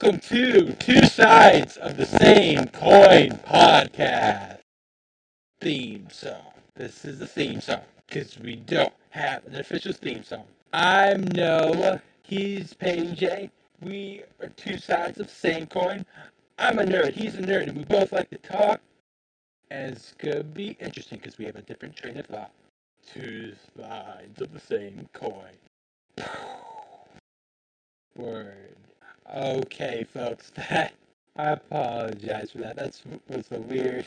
welcome to Two Sides of the Same Coin podcast theme song. This is the theme song because we don't have an official theme song. I'm Noah. He's PJ. We are two sides of the same coin. I'm a nerd. He's a nerd, and we both like to talk. And it's gonna be interesting because we have a different train of thought. Two sides of the same coin. Word. Okay, folks, I apologize for that. That was a weird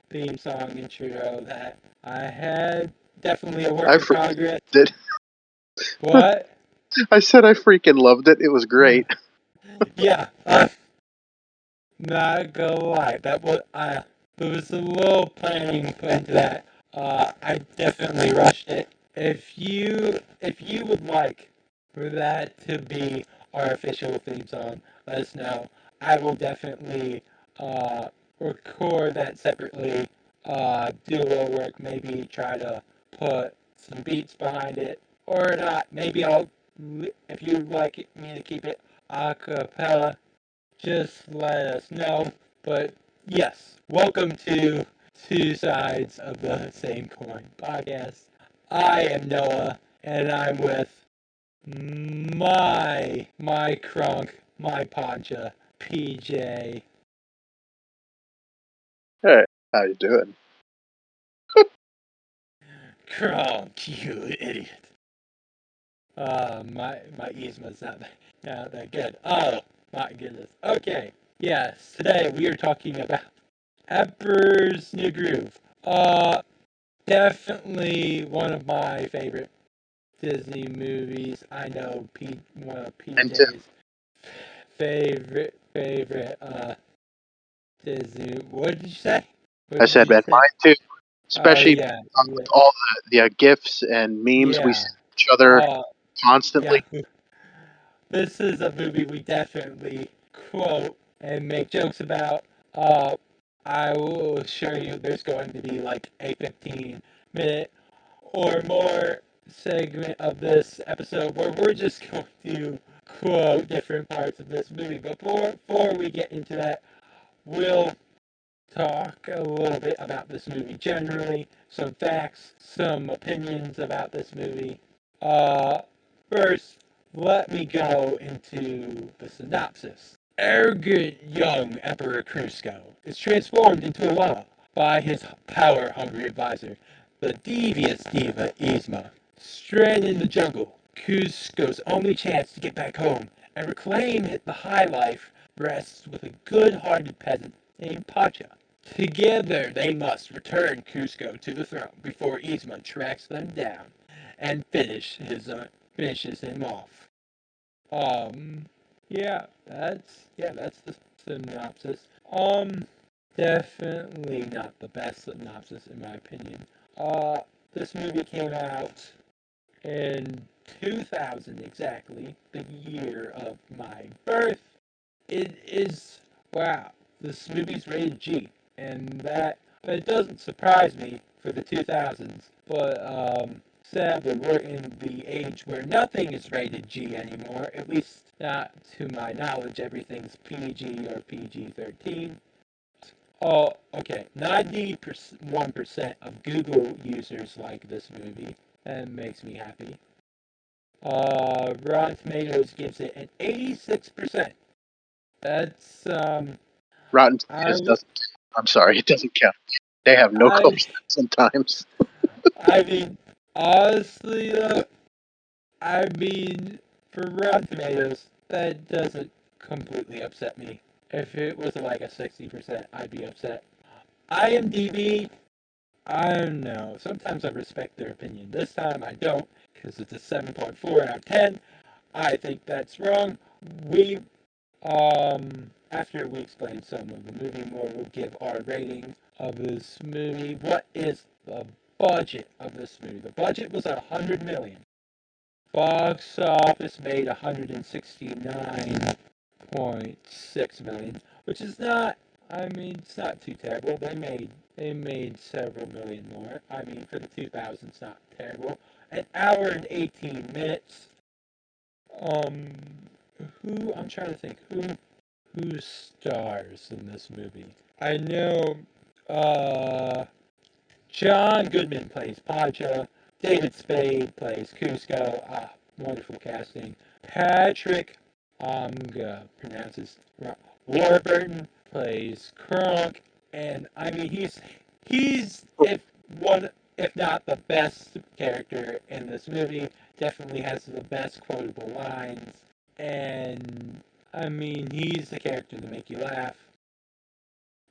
theme song intro that I had. Definitely a work I in progress. Did What? I said I freaking loved it. It was great. Yeah, not gonna lie. There was a little planning put into that. I definitely rushed it. If you would like for that to be our official theme song, let us know. I will definitely record that separately. Do a little work. Maybe try to put some beats behind it, or not. Maybe if you'd like me to keep it a cappella, just let us know. But yes, welcome to Two Sides of the Same Coin podcast. I am Noah, and I'm with my crunk, my poncha, PJ. Hey, how you doing? Crunk, you idiot. My Yzma's not that good. Oh my goodness. Okay. Yes. Today we are talking about Emperor's New Groove. Definitely one of my favorite Disney movies. I know one of And Tim, PJ's favorite Disney. What did you say? What I did said, you man, say? mine too. Oh Especially yeah, with all the gifs and memes we yeah. send each other Uh, yeah. constantly. This is a movie we definitely quote and make jokes about. Uh, I will assure you there's going to be like a 15-minute or more segment of this episode where we're just going to quote different parts of this movie. But before we get into that, we'll talk a little bit about this movie generally, some facts, some opinions about this movie. Uh, First, let me go into the synopsis. Arrogant young Emperor Kuzco is transformed into a llama by his power-hungry advisor, the devious diva Yzma. Stranded in the jungle, Kuzco's only chance to get back home and reclaim the high life rests with a good-hearted peasant named Pacha. Together they must return Kuzco to the throne before Yzma tracks them down and finishes him off. Um, that's the synopsis. Definitely not the best synopsis in my opinion. This movie came out in 2000 exactly, the year of my birth. It is wow. This movie's rated G, and but it doesn't surprise me for the 2000s. But sadly, we're in the age where nothing is rated G anymore. At least not to my knowledge. Everything's PG or PG-13. Oh, okay. 91% of Google users like this movie, and makes me happy. Rotten Tomatoes gives it an 86%. That's Rotten I Tomatoes doesn't. I'm sorry, it doesn't count. They have no I clue sometimes. I mean honestly though, I mean for Rotten Tomatoes that doesn't completely upset me. If it was like a 60%, I'd be upset. IMDb, I don't know. Sometimes I respect their opinion. This time I don't because it's a 7.4 out of 10. I think that's wrong. We After we explain some of the movie more, we'll give our rating of this movie. What is the budget of this movie? The budget was 100 million. Box office made 169.6 million, which is not. I mean, it's not too terrible. They made several million more. I mean, for the 2000s, not terrible. An hour and 18 minutes. Um, I'm trying to think who stars in this movie. I know John Goodman plays Pacha. David Spade plays Cusco. Wonderful casting. Patrick, I'm gonna pronounce his wrong. Warburton plays Kronk, and I mean he's if not the best character in this movie. Definitely has the best quotable lines, and I mean he's the character to make you laugh.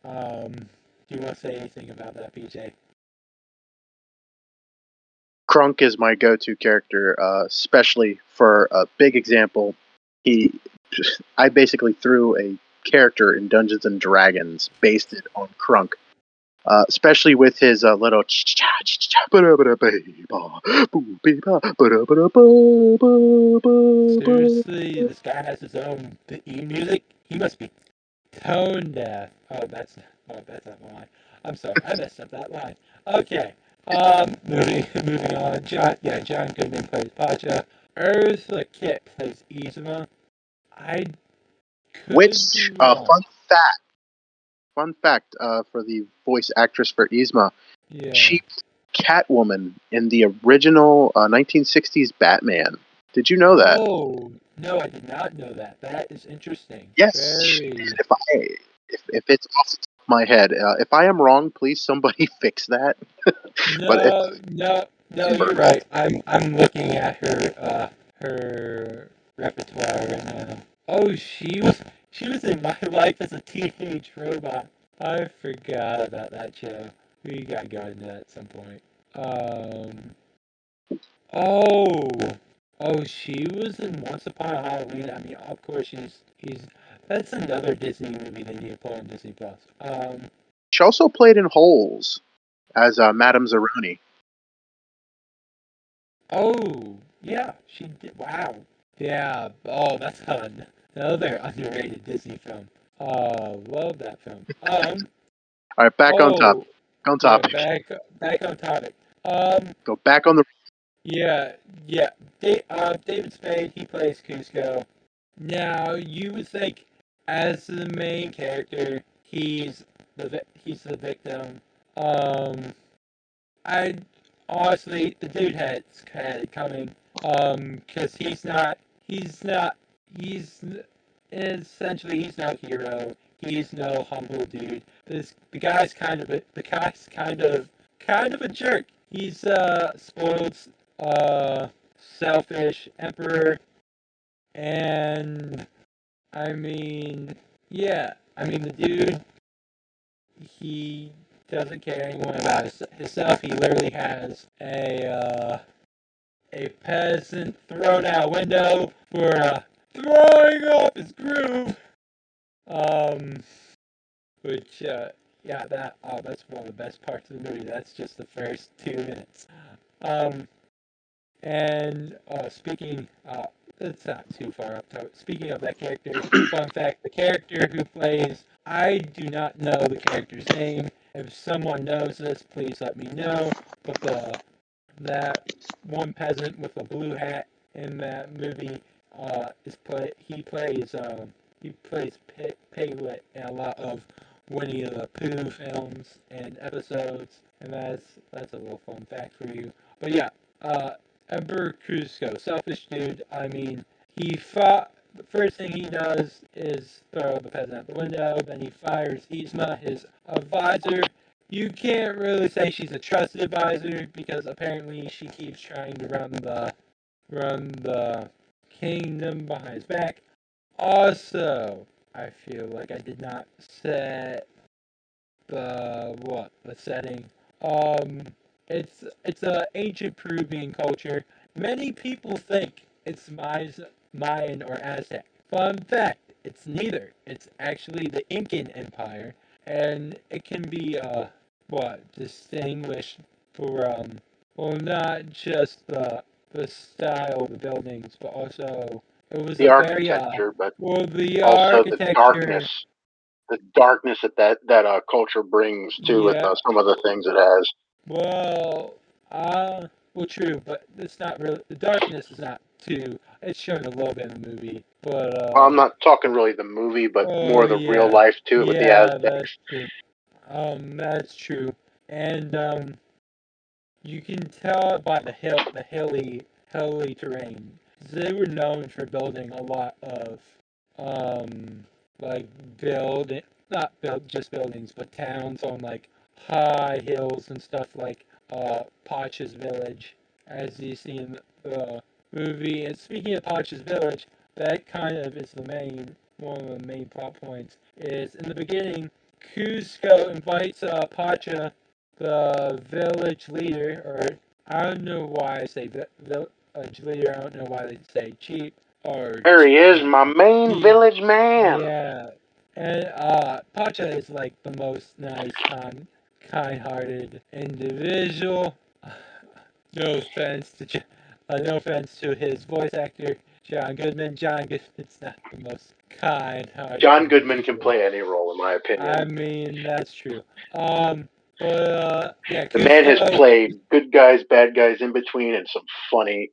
Do you want to say anything about that, PJ? Krunk is my go-to character, especially for a big example. I basically threw a character in Dungeons and Dragons based it on Krunk, especially with his little. Seriously, this guy has his own music. He must be tone deaf. That's not the line. I'm sorry, I messed up that line. Okay. Moving on. John Goodman plays Pacha. Eartha Kitt plays Yzma. I could Which be wrong. fun fact for the voice actress for Yzma, Yeah. she Catwoman in the original 1960s Batman. Did you know that? Oh no, I did not know that. That is interesting. Yes, she Very. did. If it's off the top of my head, if I am wrong, please somebody fix that. But if No, you're right. I'm looking at her repertoire right now. Oh, she was in My Life as a Teenage Robot. I forgot about that show. We gotta go into that at some point. Um. Oh. Oh, she was in Once Upon a Halloween. I mean, of course he's. That's another Disney movie they need to put on Disney Plus. she also played in Holes as Madame Zeroni. Oh, yeah, she did. Wow. Yeah. Oh, that's another underrated Disney film. Love that film. All right, back on Oh, topic. On yeah. topic. Back on topic. Um. Go back on the. Yeah. Yeah. David Spade. He plays Cusco. Now you would think, as the main character, he's the victim. Um. I honestly, the dude had it coming. Because he's essentially he's no hero. He's no humble dude. The guy's kind of a jerk. He's spoiled, uh, selfish emperor, and I mean, yeah, I mean the dude he doesn't care anyone about himself. He literally has a peasant thrown out a window for throwing off his groove. Um, which yeah, that's one of the best parts of the movie. That's just the first 2 minutes. Um, and speaking, it's not too far up. Speaking of that character, fun fact: the character who plays, I do not know the character's name. If someone knows this, please let me know. But that one peasant with a blue hat in that movie he plays Piglet in a lot of Winnie the Pooh films and episodes, and that's a little fun fact for you. But yeah, Emperor Cusco, selfish dude. I mean, he fought. The first thing he does is throw the peasant out the window. Then he fires Yzma, his advisor. You can't really say she's a trusted advisor because apparently she keeps trying to run the kingdom behind his back. Also, I feel like I did not set the setting. Um, it's a ancient Peruvian culture. Many people think it's Mayan or Aztec. Fun fact: it's neither. It's actually the Incan Empire, and it can be distinguished from not just the style of the buildings, but also it was The a very architecture, but the also the architecture. darkness that culture brings to it. Yeah. Some of the things it has. Well, well, true, but it's not really. The darkness is not too it's shown a little bit in the movie, but I'm not talking really the movie, but more oh the real yeah, life to it with the yeah, that's Aztecs. true. That's true, and you can tell by the hilly terrain. They were known for building a lot of um like not build just buildings, but towns on like high hills and stuff like Pacha's village, as you see in the movie. And speaking of Pacha's village, that kind of is the main one of the main plot points. Is in the beginning, Cusco invites Pacha, the village leader, or I don't know why I say village leader. I don't know why they say chief or There he is, my main chief. village man. Yeah, and Pacha is like the most nice, kind-hearted individual. No offense to no offense to his voice actor, John Goodman. John Goodman's not the most kind-hearted John Goodman can individual. play any role, in my I opinion. mean, that's true. But yeah, The man has Cusco. played good guys, bad guys in between, and some funny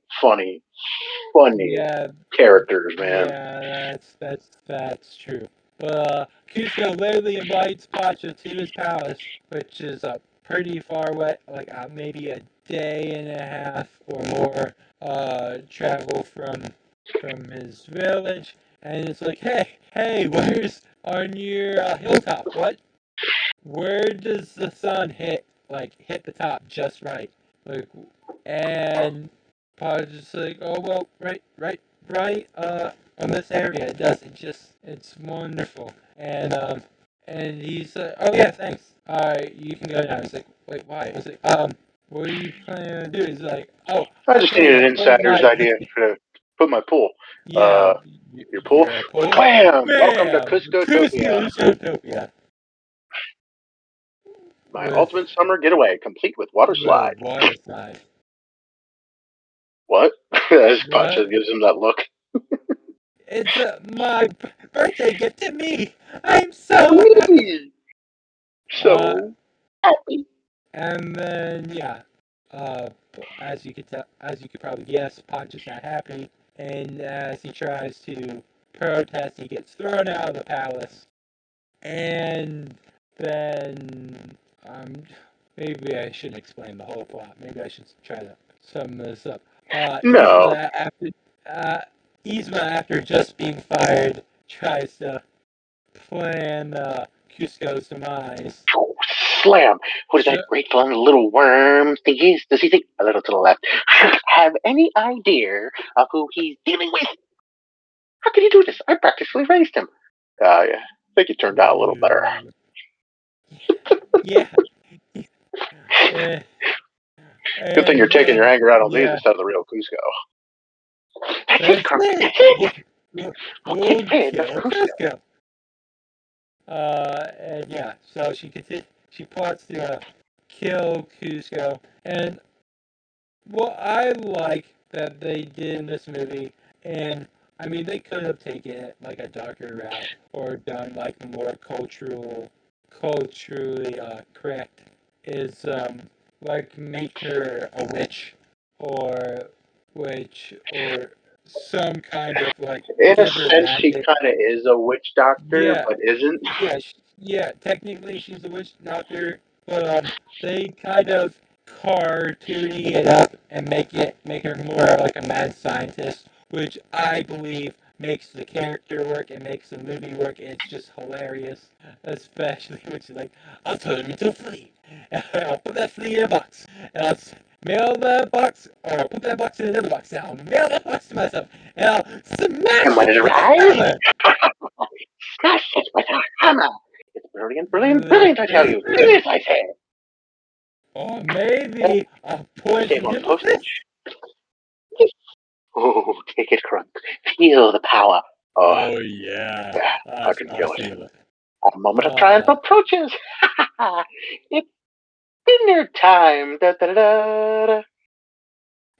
Yeah, characters, man. yeah, that's true. But Cusco literally invites Pacha to his palace, which is pretty far away, like maybe a day and a half or more travel from his village. And it's like, hey, where's our near hilltop? What? Where does the sun hit the top just right? Like, and Pod's just like, oh well, right, on this area it does. It's wonderful. And he's oh yeah, thanks. You can go now. He's like, wait, why? He's like, what are you planning to do? He's like, oh, I I just play needed an I play insider's my idea to put my pool. yeah, Your pool? your pool, Wham! Welcome to bam, Cuscotopia, Cusco, my with ultimate summer getaway, complete with water the slide. water slide. What? As Pacha What? gives him that look. It's my birthday gift to me. I'm so happy. Uh, So happy. and then yeah, uh, as you could probably guess, Podge is not happy, and as he tries to protest, he gets thrown out of the palace. And then maybe I shouldn't explain the whole plot. Maybe I should try to sum this up. No. Uh, Yzma, after just being fired, tries to plan Cusco's demise. Slam. What is So, that great fun little worm thingy? Does he think a little to the left? Have any idea of who he's dealing with? How could he do this? I practically raised him. Yeah. I think it turned out a little better. yeah. Eh, Good thing you're and taking your anger out on these yeah, instead of the real Cusco. That's it, that's Crunk. it. That's it. We'll We'll take rid of kill Cusco. Cusco. And yeah, so she plots to kill Cusco. And what I like that they did in this movie, and I mean they could have taken it like a darker route or done like more culturally correct, is like make her a or or some kind of like In a give her sense, she magic. kind of is a witch doctor, Yeah, but isn't. yeah. Technically, she's a witch doctor, but they kind of cartoony it up and make her more like a mad scientist, which I believe makes the character work and makes the movie work. It's just hilarious, especially when she's like, "I'll turn him into a flea, and I'll put that flea in a box, and I'll mail that box, or I'll put that box in another box, and I'll mail that box to myself, and I'll And smash when it it with a arrives, hammer." smash it with a hammer. It's brilliant, brilliant, brilliant, I tell you. Brilliant, I say. Or maybe I'll Save poison on him with this. postage. Oh, take it, Crunk. Feel the power. Oh, Oh yeah, yeah, I can I feel it. feel it. A moment of triumph approaches. It's dinner time. Da, da, da, da, da.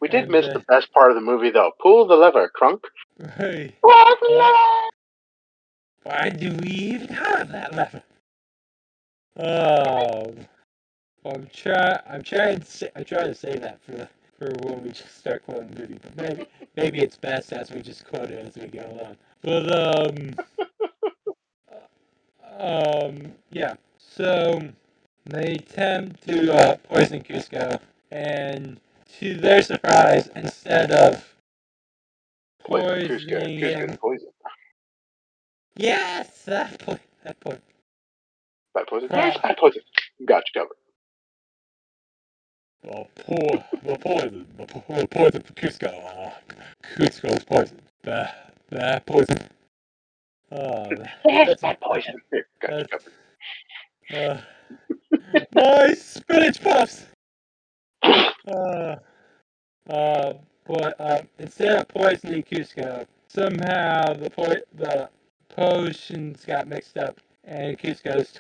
We did And miss the best part of the movie, though. Pull the lever, Crunk. hey, Pull the lever. why do we even have that lever? Oh, I'm trying to say that for when we just start quoting the movie. But maybe it's best as we just quote it as we go along. But yeah. So they attempt to poison Cusco, and to their surprise, instead of poisoning him, Poison. yes, that poison. By poison? Crap. Yes, by poison. Got you covered. The poison for Cusco. Cusco's poison. That poison. Yes, That's by poison. Got you that's covered. my spinach puffs. But instead of poisoning Cusco, somehow the potions got mixed up, and Cusco's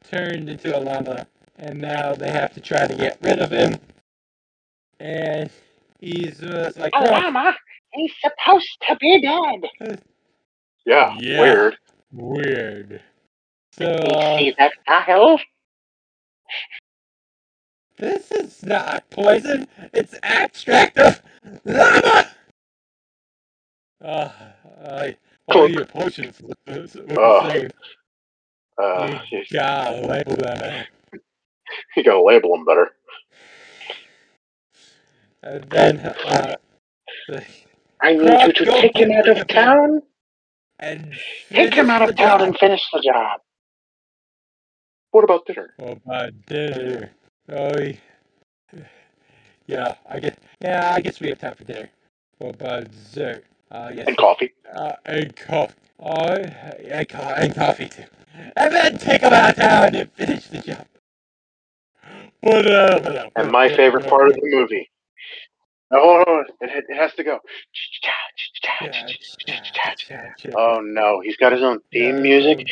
turned into a llama, and now they have to try to get rid of him. And he's like, A llama? He's supposed to be dead. Yeah, Yeah. weird. Weird. So, You see that, Kyle? this is not poison. It's extract of llama. All your potions look the same. You gotta label them. You gotta label them better. And then, I need you to Croc, take him out of town. and Take him out of town and finish the job. What about dinner? What about dinner? Yeah, I guess we have time for dinner. What about dessert? Yes. And coffee. And coffee. And coffee too. And then take him out of town and finish the job. And my favorite part of the movie. Oh, it has to go. Oh no, he's got his own theme music.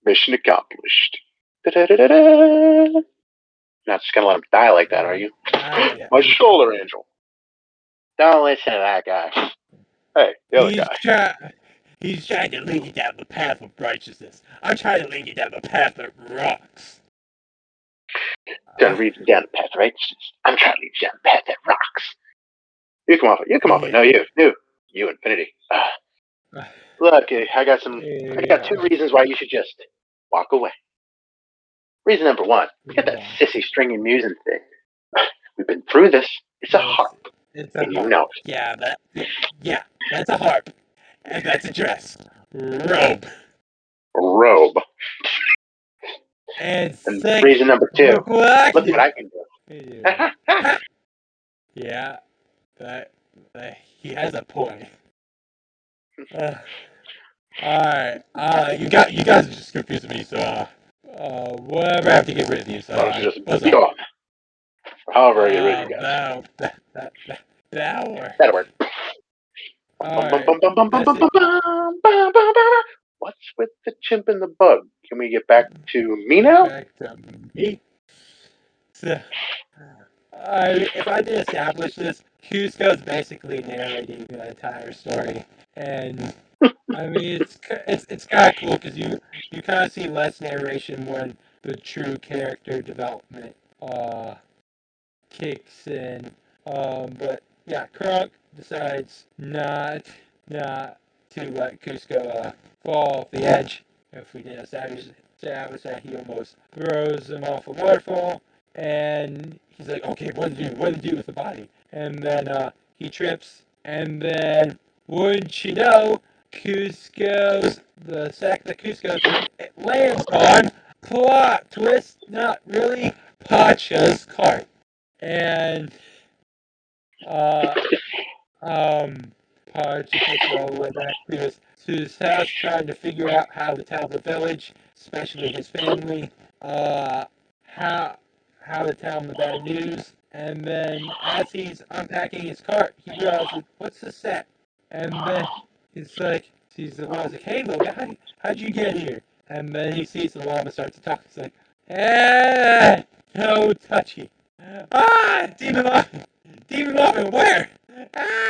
Mission accomplished. Not just gonna let him die like that, are you? My shoulder angel. Don't listen to that guy. Hey, the other guy. He's trying to lead you down the path of righteousness. I'm trying to lead you down the path that rocks. Trying to lead you down the path of righteousness. I'm trying to lead you down the path that rocks. You come off it. No, you, Infinity. Look, I got 2 reasons why you should just walk away. Reason number 1, get that sissy stringy music thing. We've been through this. It's a harp. It's a and harp. You know it. Yeah, that's a harp. And that's a dress. Robe. And reason number 2, look what I can do. Yeah, that he has a point. Alright, you guys are just confusing me, so whatever, I have to get rid of you, so Why don't you just be off? However I get rid of you guys. That'll work. That'll work. Alright, What's with the chimp and the bug? Can we get back to me now? Back to me. So, if I did establish this, Cusco's basically narrating the entire story, and I mean it's kind of cool because you kind of see less narration when the true character development kicks in. But yeah, Kronk decides not to let Cusco fall off the edge. If we did establish that, he almost throws him off a waterfall, and he's like, okay, what to do with the body? And then he trips, and then wouldn't you know, the sack that Cusco's it lands on, plot twist, not really, Pacha's cart. And Pacha takes it all the way back to his house, trying to figure out how to tell the village, especially his family, how to tell them the bad news. And then as he's unpacking his cart, he realizes, what's the set? And then sees the llama, like, hey little guy, how'd you get here? And then he sees the llama start to talk. He's like, no touchy. Demon llama. Demon Muffin, where?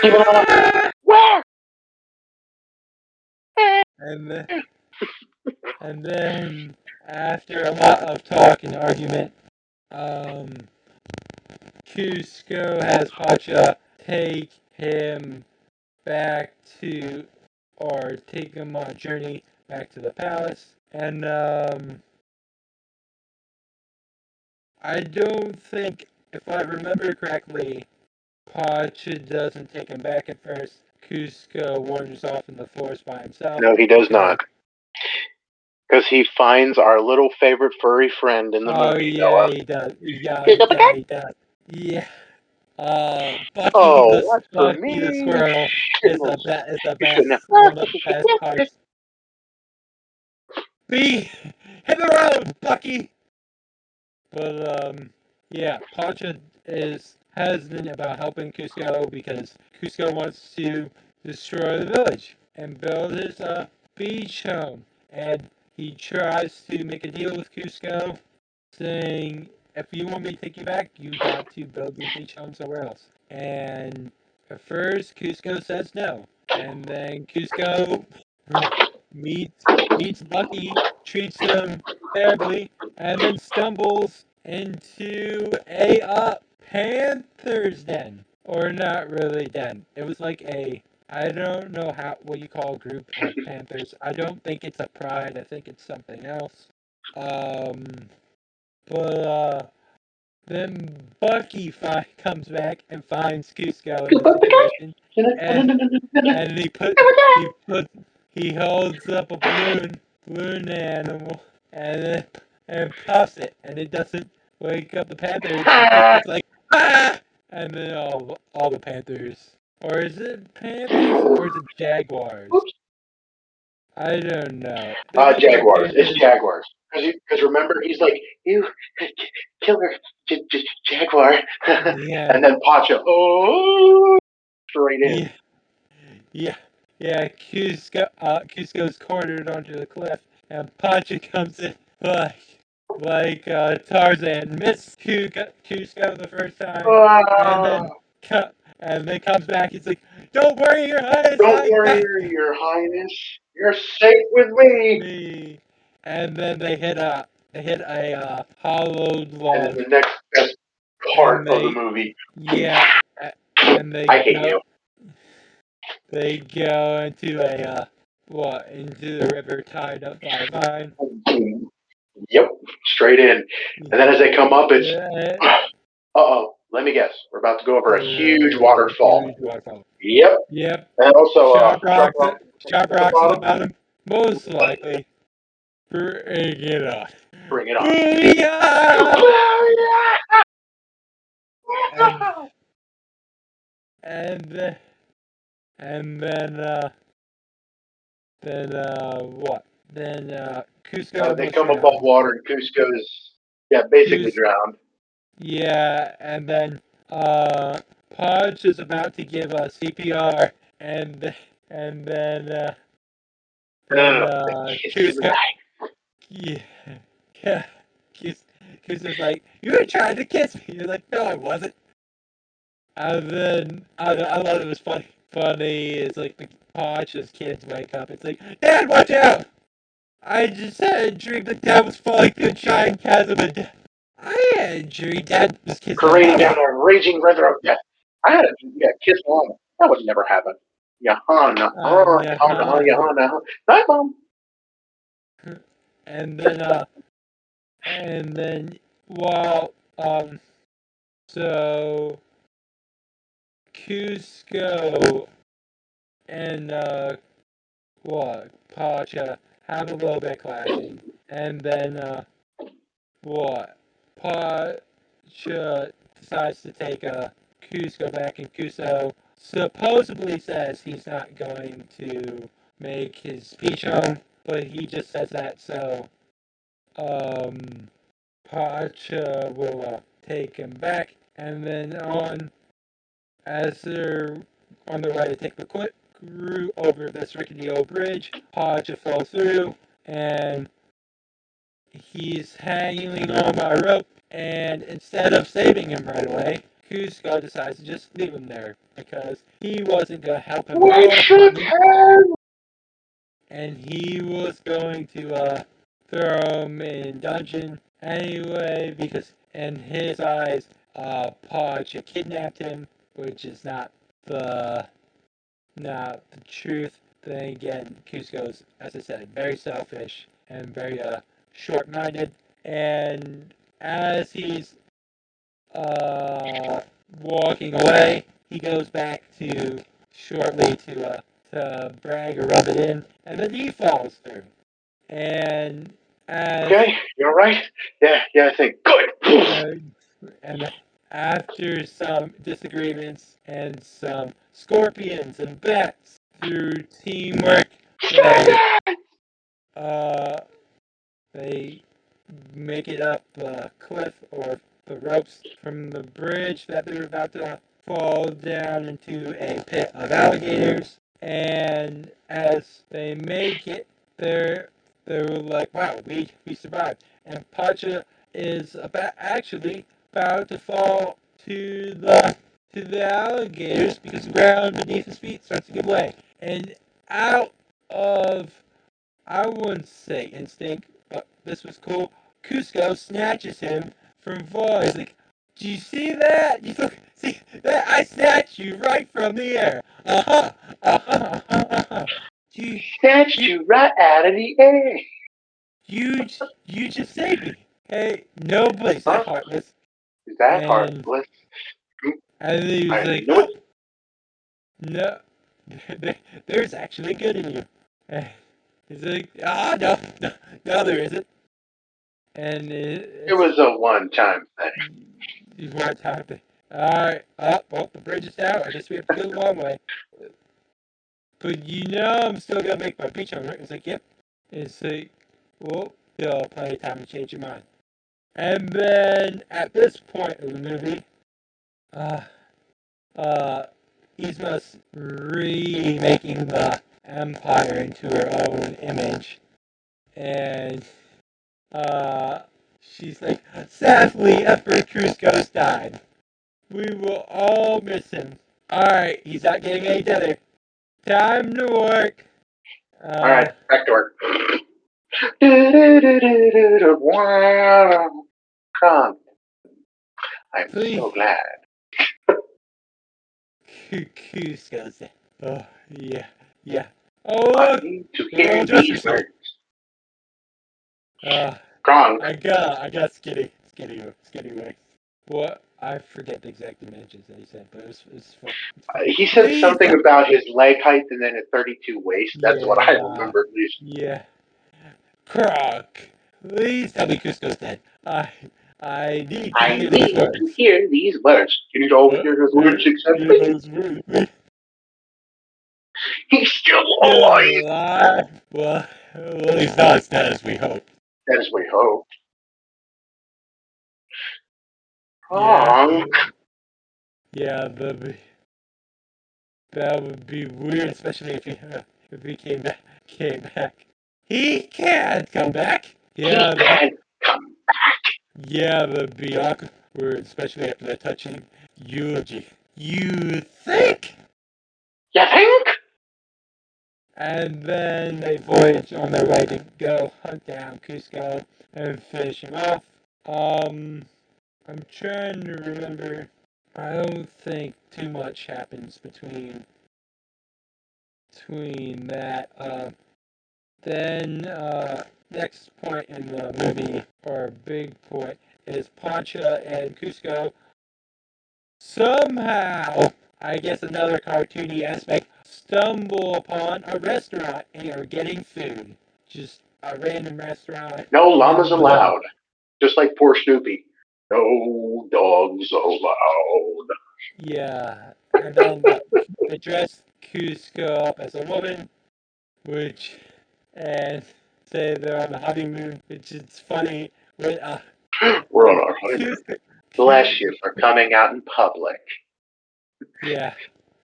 Demon Muffin, Ah! where? And and then after a lot of talk and argument, Cusco has Pacha take him back to, or take him on a journey back to the palace. And I don't think, if I remember correctly, Pacha doesn't take him back at first. Cusco wanders off in the forest by himself. No, he does not. Because he finds our little favorite furry friend in the movie, yeah, Noah. he does. Yeah, Pick up a cat? he does. Yeah. Bucky Oh, what's for Bucky the me? squirrel is the You shouldn't have. one of the best parts. B, hit the road, Bucky. But yeah, Pacha is hesitant about helping Cusco because Cusco wants to destroy the village and build his beach home, and he tries to make a deal with Cusco, saying, if you want me to take you back, you got to build your beach home somewhere else. And at first, Cusco says no. And then Cusco meets Bucky, treats him terribly, and then stumbles into a Panther's den. Or not really den. It was like I don't know what you call a group of panthers. I don't think it's a pride. I think it's something else. Um, but then Bucky comes back and finds Cusco in the situation, and he holds up a balloon animal, and puffs it, and it doesn't wake up the panthers. It's like ah, and then all the panthers, or is it panthers or is it jaguars? I don't know. Jaguars. It's Jaguars. Because remember, he's like, you killer Jaguar. Yeah. And then Pacha, oh, straight in. Yeah. Cusco's cornered onto the cliff, and Pacha comes in like Tarzan missed Cusco the first time, and then comes back. He's like, "Don't worry, Your Highness, don't worry, Your Highness, you're safe with me." And then they hit a hollowed log. And then the next best part of the movie. Yeah, and they I hate you. They go into into the river tied up by a vine. Yep, straight in. And then as they come up, it's uh-oh. Let me guess. We're about to go over a huge waterfall. Yep. And also sharp rocks at the bottom. Most likely. Bring it on. And then what? Then Cusco. They come above water, and Cusco's basically drowned. Yeah, and then Podge is about to give a CPR, and then Cusco. Yeah. Cusco's like, you were trying to kiss me. You're like, no, I wasn't. And then I thought it was funny. Funny is like the Podge's kids wake up. It's like, Dad, watch out! I just had a dream that Dad was falling through a giant chasm of death. I had a dream Dad was kissing parading down a raging river of death. I had a kiss Mom. That would never happen. Johanna. Night, Mom. And then while so Cusco and Pacha have a little bit clashing, and then Pacha decides to take Cusco back, and Cusco supposedly says he's not going to make his speech home, but he just says that so Pacha will take him back, and then as they're on their way to take the crew over this rickety old bridge, Pacha falls through, and he's hanging on by a rope, and instead of saving him right away, Cusco decides to just leave him there because he wasn't going to help him We out, should have. and he was going to throw him in dungeon anyway because in his eyes, Podge kidnapped him, which is not the truth. Then again, Cusco's, as I said, very selfish and very short-minded. And as he's walking away, he goes back to shortly to brag or rub it in, and then he falls through. And as Okay, you're right. Yeah, I think. Good. and after some disagreements and some scorpions and bats through teamwork, they make it up the cliff or the ropes from the bridge that they're about to fall down into a pit of alligators. And as they make it, they're like, wow, we survived. And Pacha is actually about to fall to the alligators because the ground beneath his feet starts to give way. And out of, I wouldn't say instinct, but this was cool, Cusco snatches him from fall. He's like, do you see that? You see that? I snatched you right from the air. Uh-huh. Uh-huh. Uh-huh. Snatched you right out of the air. You just saved me. Hey, nobody's that heartless. Is that heartless? And he was like, know it. no, there's actually good in you. And he's like, no, there isn't. And It was a one-time thing. One time thing. Alright, well, the bridge is down. I guess we have to go the long way. But I'm still gonna make my beach on it. It's like, yep. It's like, well, still plenty of time to change your mind. And then, at this point of the movie, Yzma's remaking the Empire into her own image. And, she's like, sadly, Emperor Cusco's died. We will all miss him. Alright, he's not getting any better. Time to work. Alright, back to work. Come. I'm so glad. Cusco's. Oh, yeah. Oh, I look! need to hear these words. Gronk. I got skinny words. What? I forget the exact dimensions that he said, but it was fun. He said something about his leg height and then a 32 waist. That's what I remember at least. Yeah. Croc, please tell me Cusco's dead. I need to hear these words. Can you all hear his words exactly? He's still alive. Well, he's not as dead as we hope. As we hope. Wrong. Yeah, that would be weird, especially if he came back. He can't come back. Yeah, he can't come back. Yeah, that'd be awkward, especially after that touching eulogy. You think? You think? And then they voyage on their way to go hunt down Cusco and finish him off. I'm trying to remember. I don't think too much happens between that. Then next point in the movie, or big point, is Pancha and Cusco somehow, I guess another cartoony aspect, stumble upon a restaurant and are getting food. Just a random restaurant. No llamas allowed. Just like poor Snoopy. No dogs allowed. Yeah. And then they dress Cusco up as a woman, and say they're on the honeymoon, which is funny. We're on our honeymoon. Bless you for coming out in public. Yeah.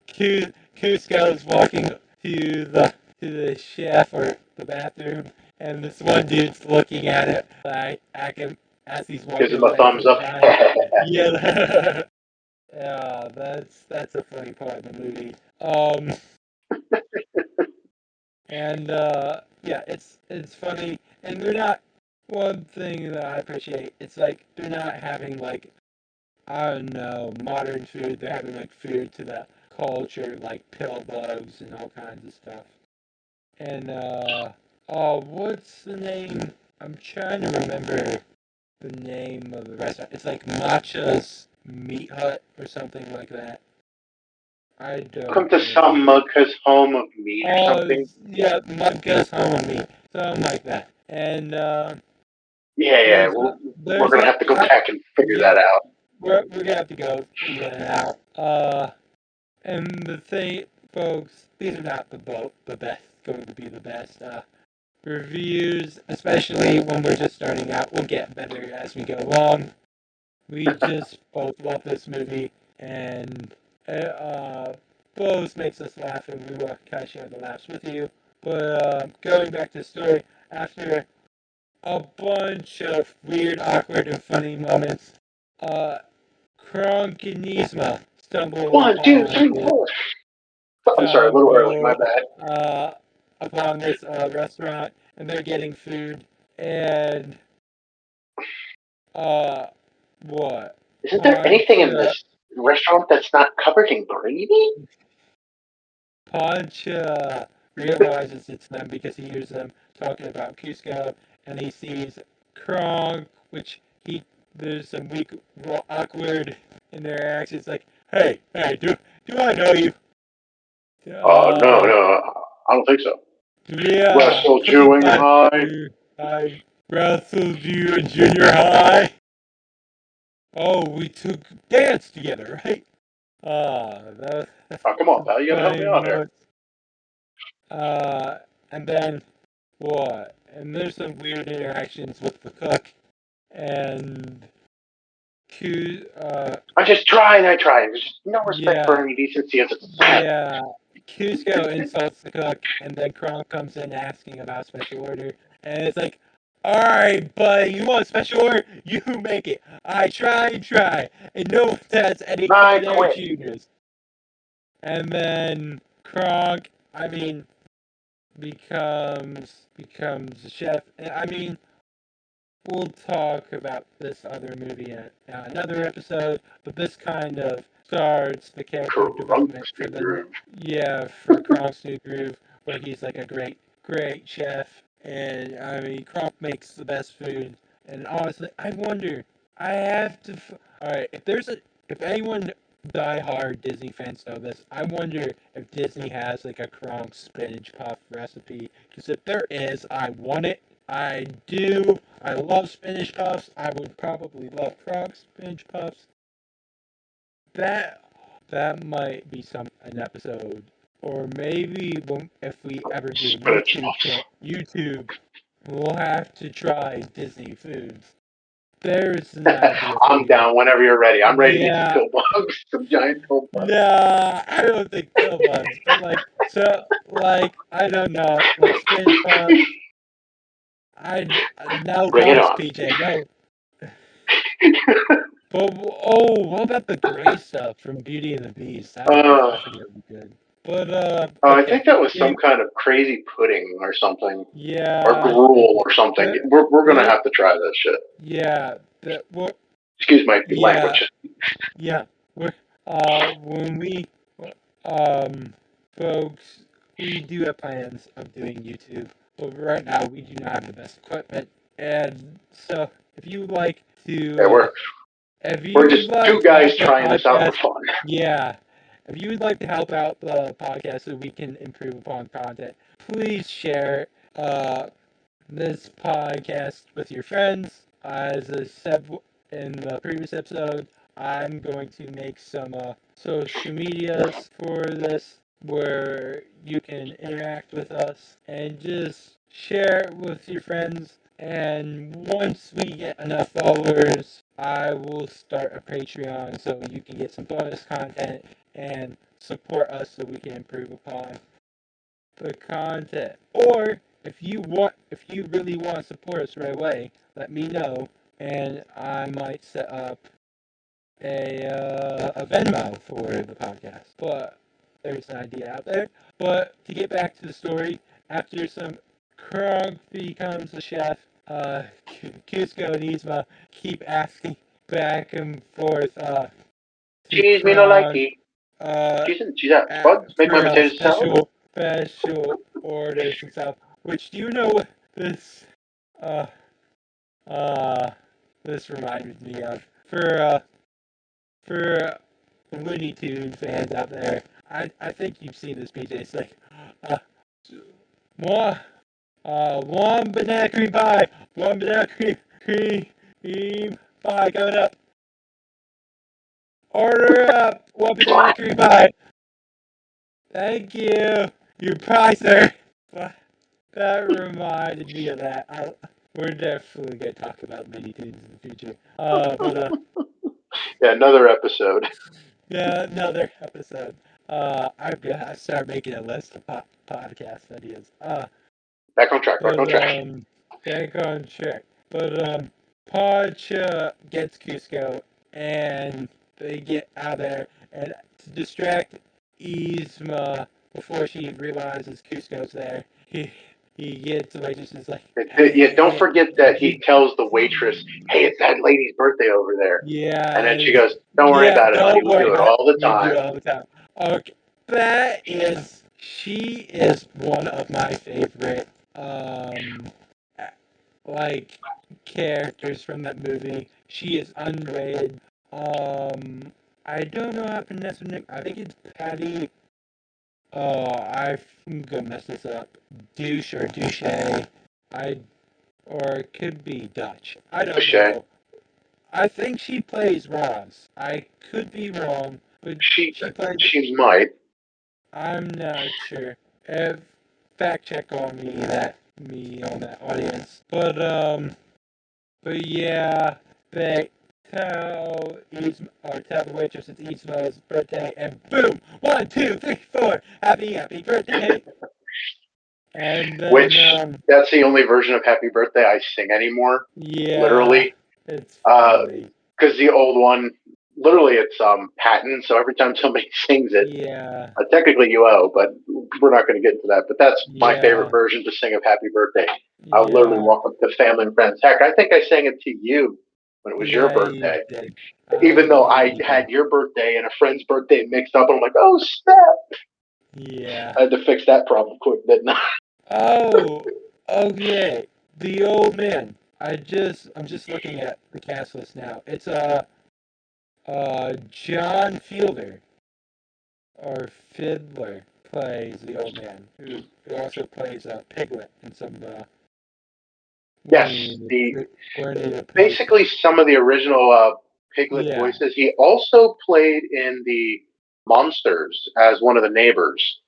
Cusco's walking to the chef or the bathroom, and this one dude's looking at it like as he's walking. Gives him a thumbs up. Yeah. Yeah, that's a funny part of the movie. And yeah, it's funny, and they're not. One thing that I appreciate, it's like they're not having like, I don't know, modern food. They're having like food to the culture, like pill bugs and all kinds of stuff. And oh, what's the name? I'm trying to remember the name of the restaurant. It's like Matcha's Meat Hut or something like that. I Welcome don't to remember. some Mugha's home of meat or Oh, something. yeah, Mudga's Home Meat, something like that. And Yeah, yeah. there's We're there's gonna a have to go back and figure yeah, that out. we're gonna have to go figure it out. And the thing, folks, these are not the best going to be the best. Reviews, especially when we're just starting out, will get better as we go along. We just both love this movie, and it both makes us laugh, and we want to kind of share the laughs with you. But going back to the story, after a bunch of weird, awkward, and funny moments, uh, Kronk and Yzma stumble One, two, upon three, this four. I'm sorry, a little early. My stumble bad. uh, upon this restaurant, and they're getting food, and uh, what? Isn't there anything in Pancha, this restaurant that's not covered in gravy? Pancha realizes it's them because he hears them talking about Cusco, and he sees Kronk, which he there's some weak, awkward interactions. Like, hey, do I know you? No, Uh, no, I don't think so. yeah, Wrestled put the you in knife. high. I wrestled you in junior high. Oh, we took dance together, right? That's Oh, come on, some pal. You gotta help me funny out here. moments. And then what? And there's some weird interactions with the cook and I just try and I try. There's just no respect for yeah, any decency of society. yeah. Cusco insults the cook, and then Kronk comes in asking about special order, and it's like, all right, buddy, you want special order? You make it. I try, and no one has any I culinary quit. genius. And then Kronk, I mean, becomes a chef. And I mean, we'll talk about this other movie in another episode, but this kind of starts the character development Crunks for groove. for Kronk's New Groove, where he's like a great chef, and I mean Kronk makes the best food, and honestly, I wonder, I have to, all right, if anyone die-hard Disney fans know this, I wonder if Disney has like a Kronk spinach puff recipe, because if there is, I want it. I do. I love spinach puffs. I would probably love Kronk's spinach puffs. That that might be an episode, or maybe if we ever do a Spinach puffs. YouTube, we'll have to try Disney foods. There's an idea for I'm you. down whenever you're ready. I'm ready to eat some Yeah. pill bugs, some giant pill bugs. Nah, I don't think pill bugs, but I don't know, like spinach puffs. I no Bring it thanks, on. PJ. No. But what about the gray stuff from Beauty and the Beast? Uh, I think that would be good. But I okay, think that was some It- kind of crazy pudding or something, or yeah, gruel or something. the, We're gonna the, have to try that shit. yeah, the, what, Excuse my yeah, language. yeah. We're, when we, um, folks, we do have plans of doing YouTube, but right now we do not have the best equipment, and so if you would like Yeah, to, if you we're would just like two to guys help the trying this out for podcast, fun. yeah. If you would like to help out the podcast so we can improve upon content, please share this podcast with your friends. As I said in the previous episode, I'm going to make some social medias for this where you can interact with us and just share it with your friends. And once we get enough followers, I will start a Patreon so you can get some bonus content and support us so we can improve upon the content. Or if you really want to support us right away, let me know, and I might set up a Venmo for the podcast. But there's an idea out there. But to get back to the story, after some Krog becomes a chef, Cusco and Yzma keep asking back and forth to Cheese me no Krog likey. uh, She's out. What? Make my for potato salad? special orders and stuff. Which do you know what this uh uh this reminded me of? For Looney Tunes fans out there, I think you've seen this, PJ. It's like uh one one banana cream pie, one banana cream pie coming up. Order up one banana cream pie. Thank you. Your pie, sir. That reminded me of that. We're definitely going to talk about Looney Tunes in the future. Yeah, another episode. Yeah, another episode. I've got to start making a list of podcast ideas. Back on track. Back on But, track. back on track. But, Podge gets Cusco, and they get out of there, and to distract Yzma before she realizes Cusco's there, he gets the waitress and is like, Yeah, don't forget that he tells the waitress, "Hey, it's that lady's birthday over there." yeah, And then she goes, "Don't worry about it, honey. don't We worry do it about all the it. We do time." it all the time. Okay, she is one of my favorite, like, characters from that movie. She is underrated. I don't know how to pronounce her name. I think it's Patty. I'm gonna mess this up. Douche or Douche. Or it could be Dutch. I don't Touche. know. I think she plays Roz. I could be wrong, but She plays. might. I'm not sure. Fact check on me on that audience. But yeah, they tell the waitress it's Yzma's birthday, and boom, 1, 2, 3, 4, happy birthday. And then Which that's the only version of Happy Birthday I sing anymore. yeah, Literally. it's funny. Because the old one, literally, it's patent. So every time somebody sings it, Yeah, technically you owe, but we're not going to get into that. But that's my Yeah. favorite version to sing of Happy Birthday. I would literally walk up to family and friends. Heck, I think I sang it to you when it was your birthday. You did. Even though I had your birthday and a friend's birthday mixed up, I'm like, oh snap! Yeah. I had to fix that problem quick, didn't I? Oh, okay. The old man. I'm just looking at the cast list now. It's John Fielder or Fiddler plays the old man, who also plays Piglet in some Yes, basically some of the original Piglet Yeah. voices. He also played in the Monsters as one of the neighbors.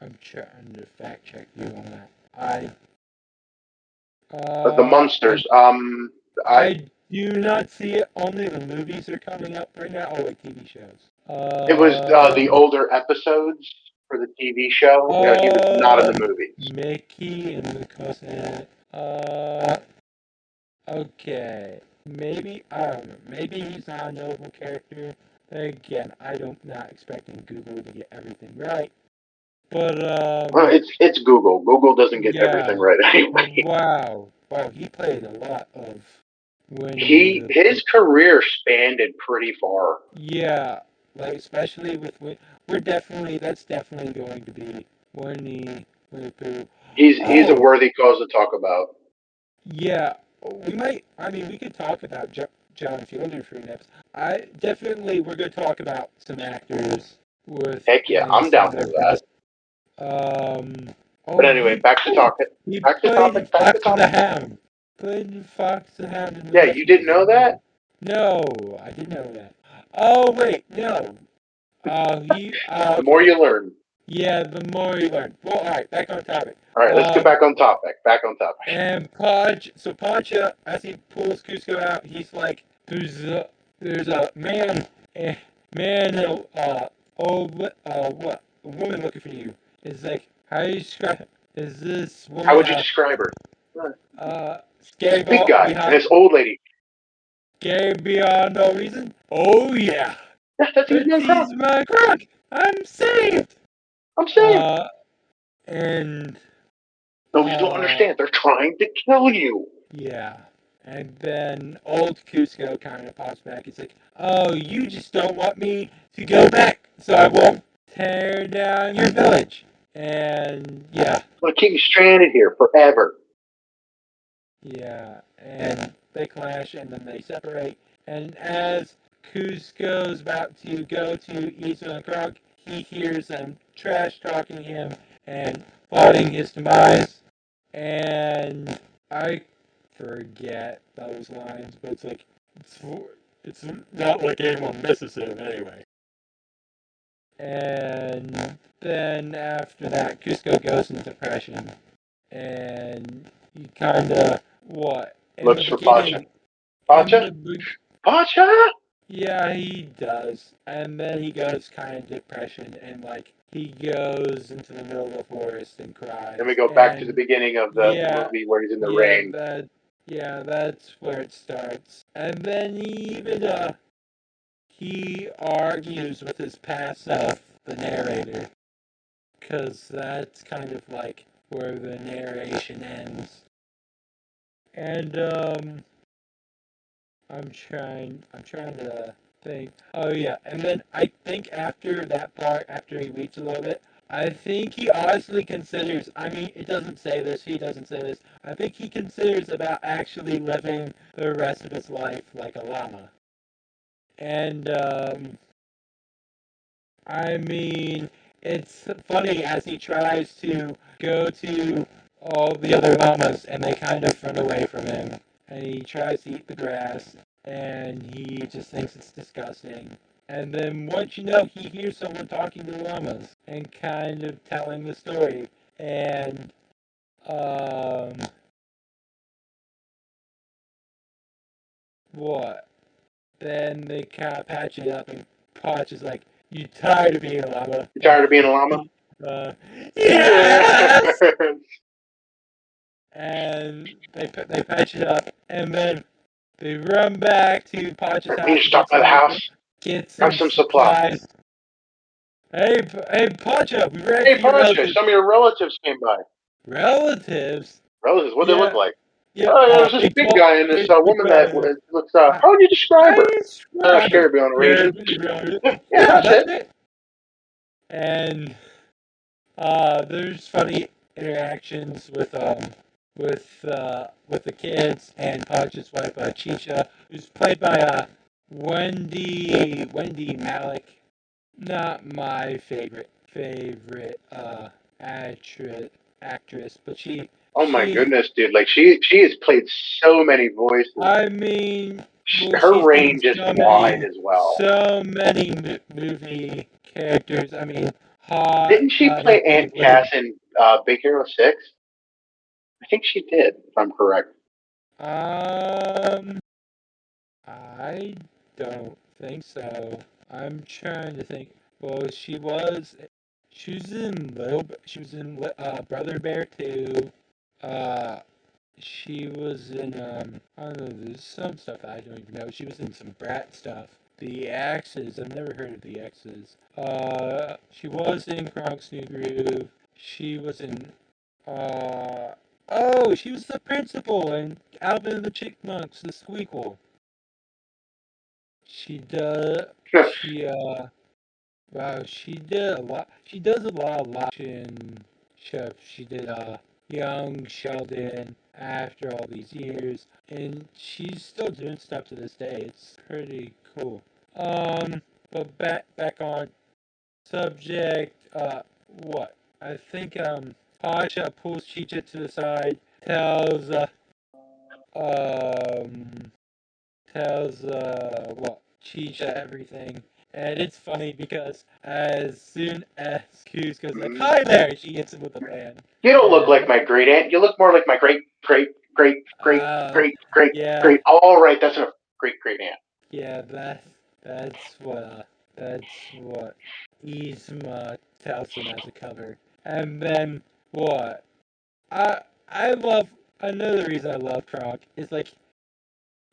I'm trying to fact check you on that. The Monsters. I do not see it. Only the movies are coming up right now. Oh, like TV shows. It was the older episodes for the TV show. He was not in the movies. Mickey and the cousin. Okay. Maybe, I don't know. Maybe he's not a notable character. Again, I'm not expecting Google to get everything right. But, well, it's Google. Google doesn't get everything right anyway. Wow, he played a lot of his career spanned pretty far. Yeah, like especially with that's definitely going to be Winnie the Pooh. He's a worthy cause to talk about. Yeah, we could talk about John Fielder for an episode. We're going to talk about some actors with. Heck yeah, I'm down for that. But anyway, back to topic. Back to topic. The Hound. Played Fox the Hound. Yeah, you didn't know that? No, I didn't know that. Oh wait, no. The more you learn. Yeah, the more you learn. Well, all right, back on topic. All right, let's get back on topic. And Podge, as he pulls Cusco out, he's like, "There's a man, a woman looking for you." It's like, how do you describe? Is this woman? How would you describe her? Scary Big guy and behind, this old lady. scary beyond no reason. Oh yeah, That's Eastman Kronk. Betsy's my crook. I'm saved. I'm saying. And No, you don't understand. They're trying to kill you. yeah. And then old Cusco kind of pops back. It's like, oh, you just don't want me to go back, so I won't tear down your village. And yeah, I'm gonna keep you stranded here forever. yeah. And they clash, and then they separate. And as Cusco's about to go to Eastman Krog, he hears them trash talking him and plotting his demise. And I forget those lines, but it's like it's not like anyone misses him anyway. And then after that, Cusco goes into depression, and he kind of what in Looks the for Pacha. beginning. Pacha? Pacha? Yeah, he does, and then he goes kind of depression, and like he goes into the middle of the forest and cries. Then we go back to the beginning of the movie where he's in the rain. That's where it starts. And then he argues with his past self, the narrator, because that's kind of like where the narration ends. And I'm trying to think. Oh yeah, and then I think after that part, after he reads a little bit, I think he honestly considers. I mean, it doesn't say this. He doesn't say this. I think he considers about actually living the rest of his life like a llama. And I mean, it's funny as he tries to go to all the other llamas, and they kind of run away from him. And he tries to eat the grass, and he just thinks it's disgusting. And then once you know, he hears someone talking to the llamas and kind of telling the story. And what? Then they kind of patch it up, and Potch is like, "You tired of being a llama?" You tired of being a llama? Yes! And they patch it up, and then they run back to Potch's We need house to stop by the house. get Grab some supplies. Hey, Pacha, we ran Hey, to your Pacha, relatives. some of your relatives came by. Relatives? Relatives? What do they look like? Yeah, Oh, yeah, there's this big guy and this woman that looks. How would you describe her? Scary beyond a reason. Yeah, that's it. And there's funny interactions with the kids and Podge's wife Chicha, who's played by Wendy Malik. Not my favorite actress, but Oh my goodness, dude! Like she has played so many voices. I mean, her range is wide as well. So many movie characters. I mean, didn't she play Aunt Cass in Big Hero 6? I think she did, if I'm correct. I don't think so. I'm trying to think. Well, she was in Brother Bear 2. She was in I don't know. There's some stuff I don't even know. She was in some Brat stuff. The Axes. I've never heard of the Axes. She was in Kronk's New Groove. She was in oh, she was the principal in Alvin and the Chipmunks, the Squeakquel. She does. Wow, she did a lot. She does a lot of action stuff. She did Young Sheldon after all these years, and she's still doing stuff to this day. It's pretty cool. But back on subject. What? I think Pasha pulls Chicha to the side, tells um what Chicha everything. And it's funny because as soon as Coos goes like, "Hi there," she hits him with a fan. You don't look like my great aunt. You look more like my great. Yeah. All right, that's a great aunt. Yeah, that's what Yzma tells him as a cover. And then what? I love another reason I love Kronk is like,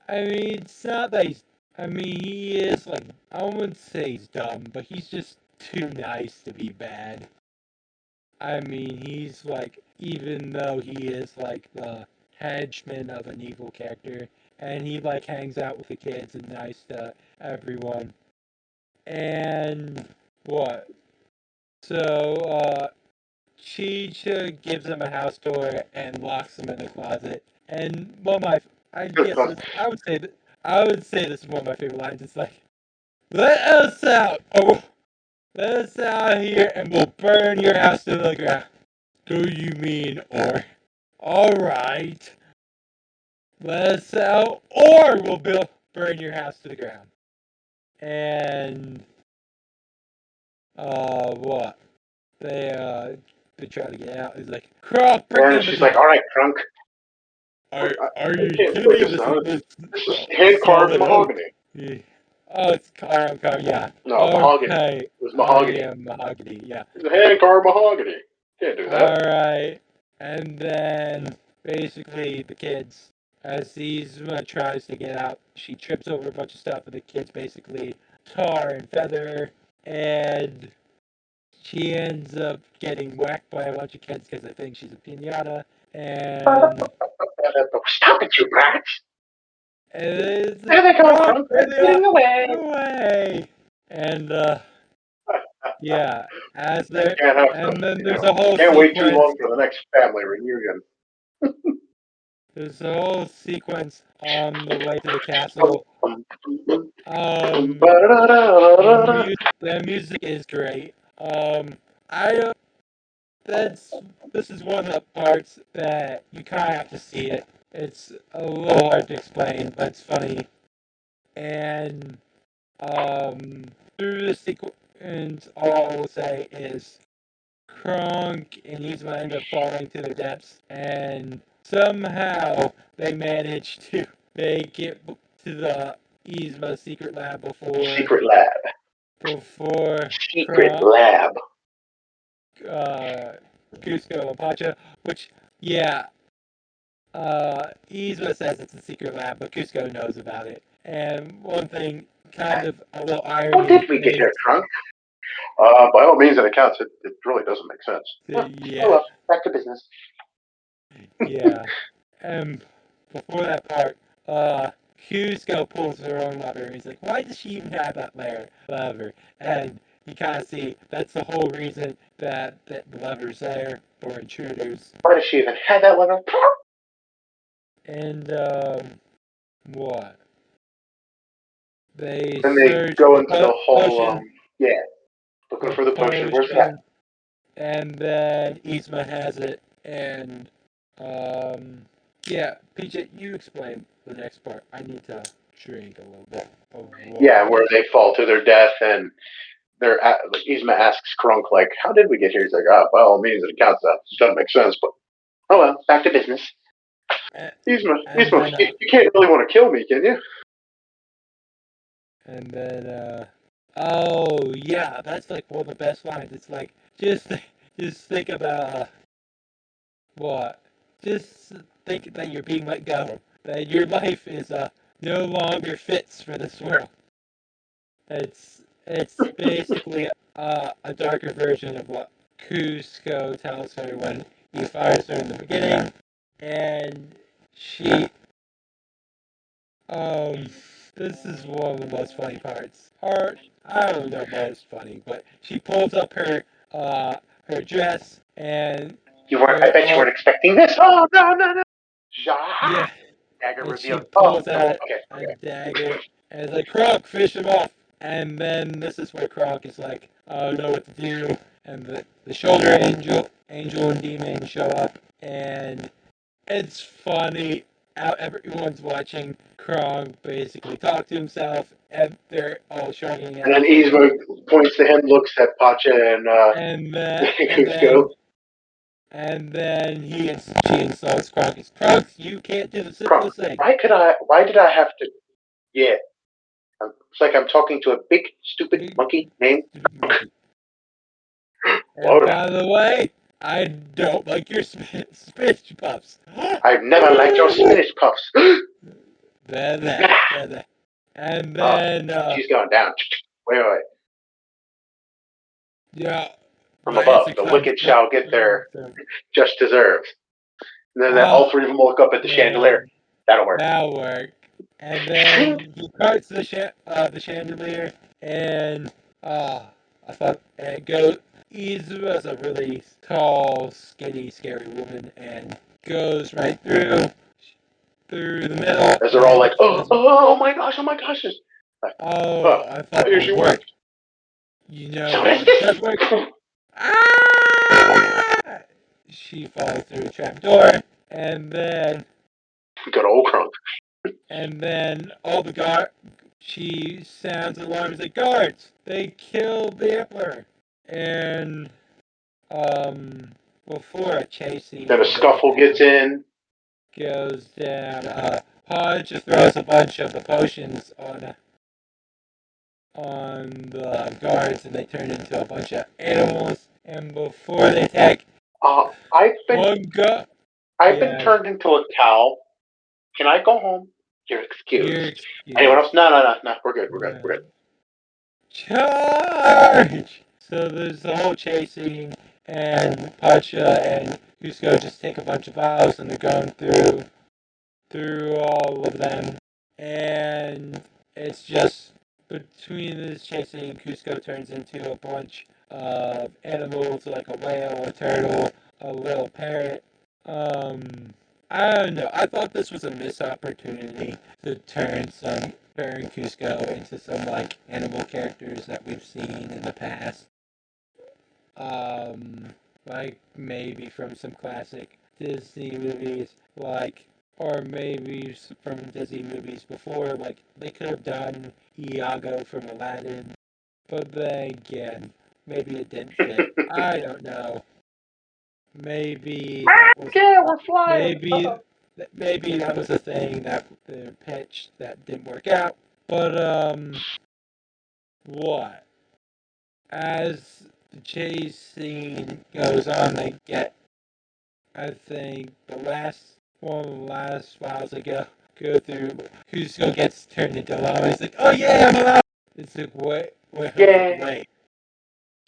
I mean, it's not that he's. I mean, he is like, I wouldn't say he's dumb, but he's just too nice to be bad. I mean, he's like, even though he is like the henchman of an evil character, and he like hangs out with the kids and nice to everyone. And what? So, Chicha gives him a house tour and locks him in the closet. And one of my, I guess this, I would say this is one of my favorite lines. It's like, "Let us out! Oh, let us out here, and we'll burn your house to the ground." Do you mean, or, all right, let us out, or we'll burn your house to the ground. And what? They try to get out. He's like, Kronk, break And down the she's door. like, all right, Kronk. Are I you can't kidding break me? this now. This is This hand-carved solid oak. mahogany. Yeah. Oh, it's Kronk, yeah. No, mahogany. Okay. It was mahogany. Yeah, mahogany, yeah. It's a hand-carved mahogany. Can't do that. Alright. And then, basically, the kids, as Yzma tries to get out, she trips over a bunch of stuff, and the kids basically tar and feather her, and she ends up getting whacked by a bunch of kids because they think she's a pinata, and Stop it, you brats! it's There they go, Kronk. they're They're getting away. away. And yeah, as they're Can't have and some, then there's a whole can't wait too sequence. long for the next family reunion. There's a whole sequence on the way to the castle. The music is great. I don't. This is one of the parts that you kind of have to see it. It's a little hard to explain, but it's funny. And through the sequence, all I will say is Kronk and Yzma end up falling to the depths, and somehow they manage to make it to the Yzma secret lab Secret lab. before Secret Kronk, lab. Kuzco and Pacha, which, yeah, Yzma says it's a secret lab, but Kuzco knows about it. And one thing, kind of a little irony. How did we get here, Kronk? By all means and accounts, it really doesn't make sense. Yeah. Oh well, back to business. Yeah. And before that part, Kuzco pulls her own lever. He's like, why does she even have that lever? And you kind of see that's the whole reason that the lever's there for intruders. Why does she even have that lever? And, what? They go into the whole, looking for the potion. Where's that? And then Yzma has it, and, yeah, PJ, you explain the next part. I need to drink a little bit of water. Yeah, where they fall to their death, and Yzma asks Kronk, like, how did we get here? He's like, by all means it accounts, that doesn't make sense, but oh well, back to business. Yzma, you can't really want to kill me, can you? And then, oh yeah, that's like one of the best lines. It's like, just think about, what? Just think that you're being let go. That your life is, no longer fits for this world. It's basically, a darker version of what Kuzco tells her when he fires her in the beginning. And she, this is one of the most funny parts. Or, I don't know most funny, but she pulls up her dress, and I bet you weren't expecting this. Oh, no. yeah, Dagger and revealed. she pulls out Okay. a dagger, and it's like, Kronk, fish him off. And then this is where Kronk is like, I don't know what to do. And the shoulder angel and demon show up, and it's funny how everyone's watching Kronk basically talk to himself, and they're all shrugging at And then Yzma points to him, looks at Pacha and Kuzco. And then she insults Kronk. Kronk, you can't do the simplest thing. Why did I have to? Yeah. It's like I'm talking to a big, stupid monkey named. And by the way, I don't like your spinach puffs. I've never liked your spinach puffs. That. And then, She's going down. Wait. yeah, From but above, it's a the wicked shall get their concept. just deserves. And then all Oh, three of them will look up at the yeah, chandelier. That'll work. that'll work. And then he carts the chandelier, and I thought it goes. Izua's a really tall, skinny, scary woman, and goes right through the middle. As they're all like, And oh my gosh. Like, I thought here it she would worked. work. You know, So it is this. does work. Ah! She falls through a trapdoor, and then Good old Crunk. all the she sounds alarms like guards. They killed the Emperor, and before a chase scene Then a scuffle gets in. goes down, Podge throws a bunch of the potions on the guards, and they turn into a bunch of animals. And before they attack, I've one been yeah, turned into a cow. Can I go home? You're excused. you're excused. Anyone else? No. We're good. Charge! So there's the whole chasing, and Pacha and Cusco just take a bunch of vials, and they're going through all of them, and it's just between this chasing, Cusco turns into a bunch of animals like a whale, a turtle, a little parrot. I don't know. I thought this was a missed opportunity to turn Cusco into some like animal characters that we've seen in the past. Like maybe from some classic Disney movies, or maybe from Disney movies before, like they could have done Iago from Aladdin, but then again, maybe it didn't fit. I don't know. Maybe that was We're flying. maybe that was a thing that the pitch that didn't work out. But what? As the chase scene goes on, they get, I think, one of the last files they go through. Cusco gets turned into lava. He's like, oh yeah, I'm alive. It's like, wait.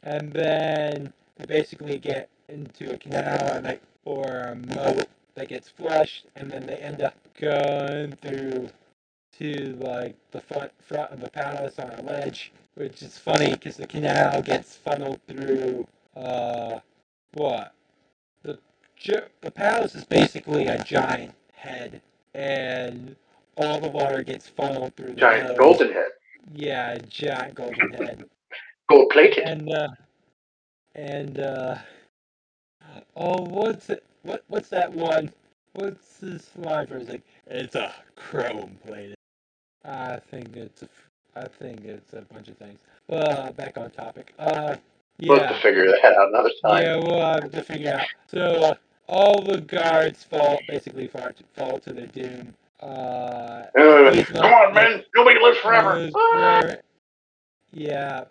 And then they basically get into a canal or a moat that gets flushed, and then they end up going through to like the front of the palace on a ledge, which is funny because the canal gets funneled through what the the palace is basically a giant head, and all the water gets funneled through the Giant nose. golden head. Yeah, a giant golden head. Gold plated. And oh, what's that one? What's this line for? It's like, it's a chrome plated. I think it's a bunch of things. Back on topic. We'll have to figure that out another time. Yeah, we'll have to figure out. So all the guards fall to their doom. Come on, men! Nobody lives forever. Yeah,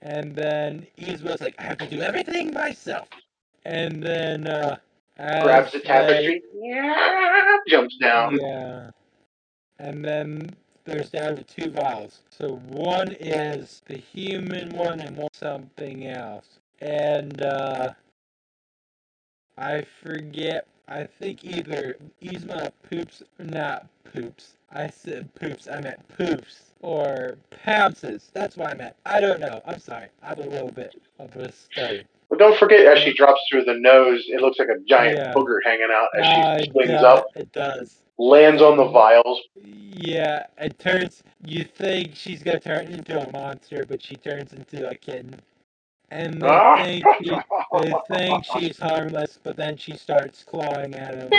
and then Izua's like, I have to do everything myself. And then Grabs the tapestry. Jumps down. Yeah. And then there's down to 2 vials. So one is the human one and one something else. And I forget. I think either Yzma not poops. I said poops. I meant poofs or pounces. That's what I meant. I don't know. I'm sorry. I'm a little bit of a stutter. Well, don't forget, as she drops through the nose, it looks like a giant booger hanging out as she swings up. It does. Lands on the vials. Yeah, it turns. You think she's gonna turn into a monster, but she turns into a kitten. And they think she's harmless, but then she starts clawing at him.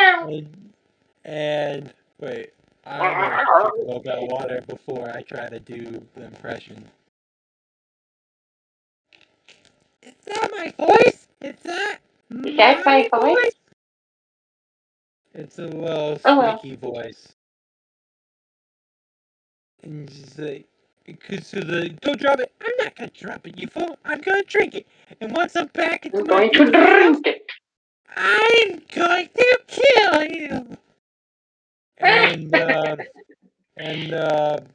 And wait, I'm gonna drink a little bit of water before I try to do the impression. Is that my voice? Is that my voice? It's a little squeaky voice. And she's like, don't drop it. I'm not gonna drop it, you fool. I'm gonna drink it. And once I'm back into I'm going to drink it. I'm going to kill you. And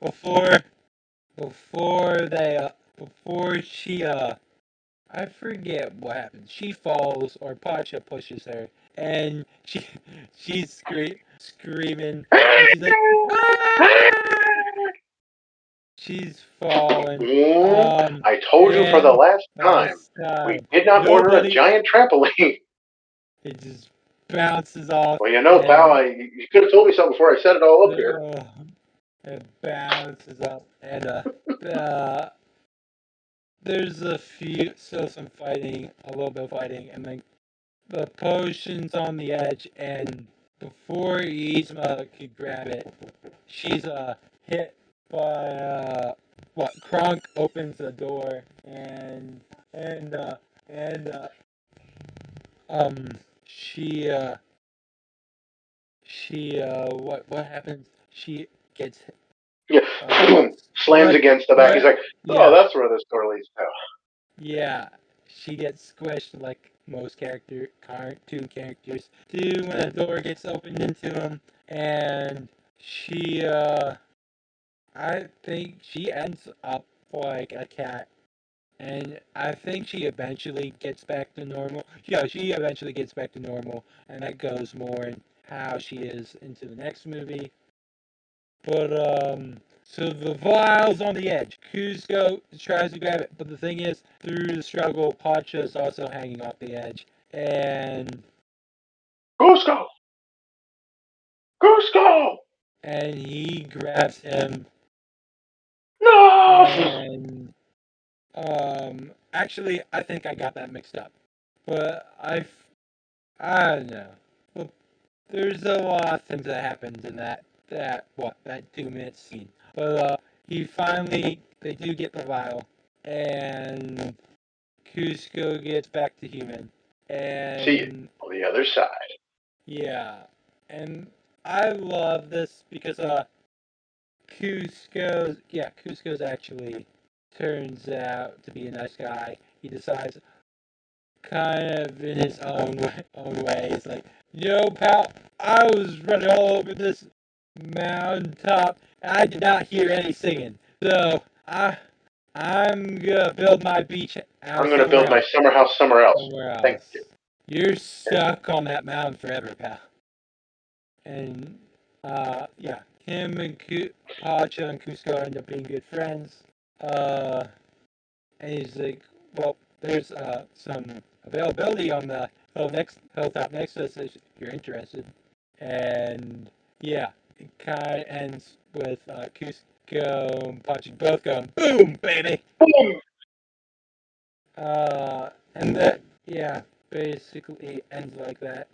before she I forget what happens. She falls, or Pacha pushes her, and she's screaming, and she's like, ah! She's falling. I told you for the And last time. last We time, did not order a nobody. giant trampoline. It just bounces off. Well, you know, pal, you could have told me something before I set it all up here. It bounces up, and there's still some fighting, a little bit of fighting, and then the potion's on the edge, and before Yzma could grab it, she's hit by Kronk opens the door, and and she what happens? She gets Yeah, slams what against the back. He's like, "Oh, yeah. that's where this door leads to." Yeah, she gets squished like most cartoon characters do when a door gets opened into them, and she, I think she ends up like a cat, and I think she eventually gets back to normal. Yeah, she eventually gets back to normal, and that goes more in how she is into the next movie. But, so the vial's on the edge. Kuzco tries to grab it, but the thing is, through the struggle, Pacha's also hanging off the edge. And Cusco! Cusco! and he grabs him. No! And, actually, I think I got that mixed up. But I don't know. Well, there's a lot of things that happens in that 2-minute scene. But they do get the vial, and Cusco gets back to human, See you and on the other side. yeah, and I love this because Cusco's actually turns out to be a nice guy. He decides, kind of in his own way, he's like, yo, pal, I was running all over this mountaintop, and I did not hear any singing. So I'm gonna build my beach house. I'm going to build my summer house somewhere else. Thank you. You're stuck on that mountain forever, pal. And yeah, him and Pacha and Cusco end up being good friends. And he's like, well, there's some availability on the hilltop next to us if you're interested. And yeah, it kind of ends with Cusco and Pacha both going, boom, baby! Boom! And that, yeah, basically ends like that.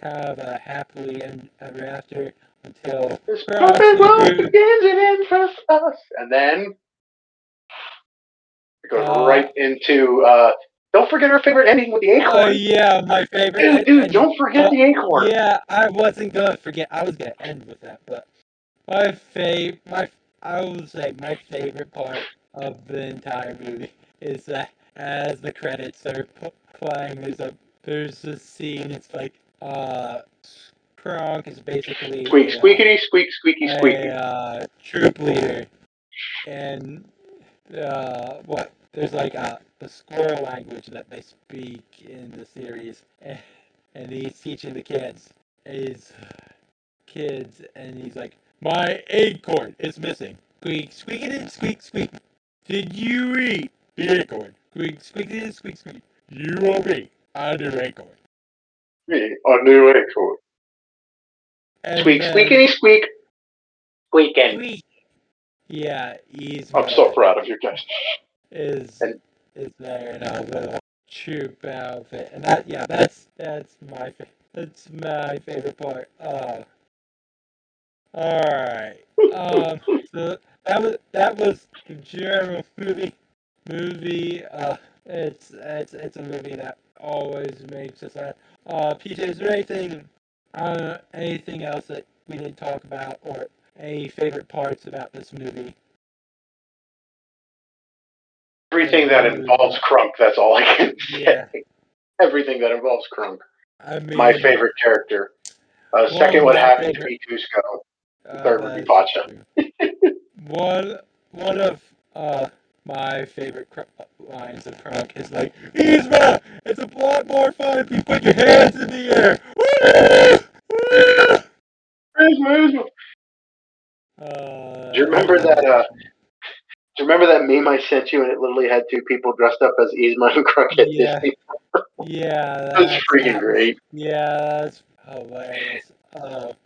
Kind of a happily ever after until This perfect world begins and ends for us. And then it goes right into, don't forget our favorite ending with the acorn. Oh, yeah, my favorite. Dude, don't forget the acorn. Yeah, I wasn't going to forget. I was going to end with that, but I would say my favorite part of the entire movie is that as the credits are playing, there's this scene. It's like Kronk is basically squeaky, squeaky. A troop leader, and there's like the squirrel language that they speak in the series, and he's teaching the kids, and he's like, my acorn is missing. Squeak, squeakity, squeak, squeak. Did you eat the acorn? Squeak, squeakity, squeak, squeak. You will be a new acorn. Me, a new acorn. Squeak, squeakity, squeak. Squeaking. Squeak. Yeah, I'm so proud of you guys. Is there in a little troop outfit, and that's my favorite part. All right. So that was the German movie. It's a movie that always makes us laugh. PJ, is there anything else that we didn't talk about, or any favorite parts about this movie? Everything that involves Kronk, that's all I can say. Yeah. Everything that involves Kronk. I My mean, favorite character. one Second of would my have to favorite. be Cusco. The third would be That's Pacha. true. One of my favorite lines of Kronk is like, Yzma, it's a lot more fun if you put your hands in the air. Do you I remember love that? that. Do you remember that meme I sent you, and it literally had two people dressed up as Yzma and Krunk at Yeah, Disney? yeah, That's freaking that was, great. yeah, that's hilarious. But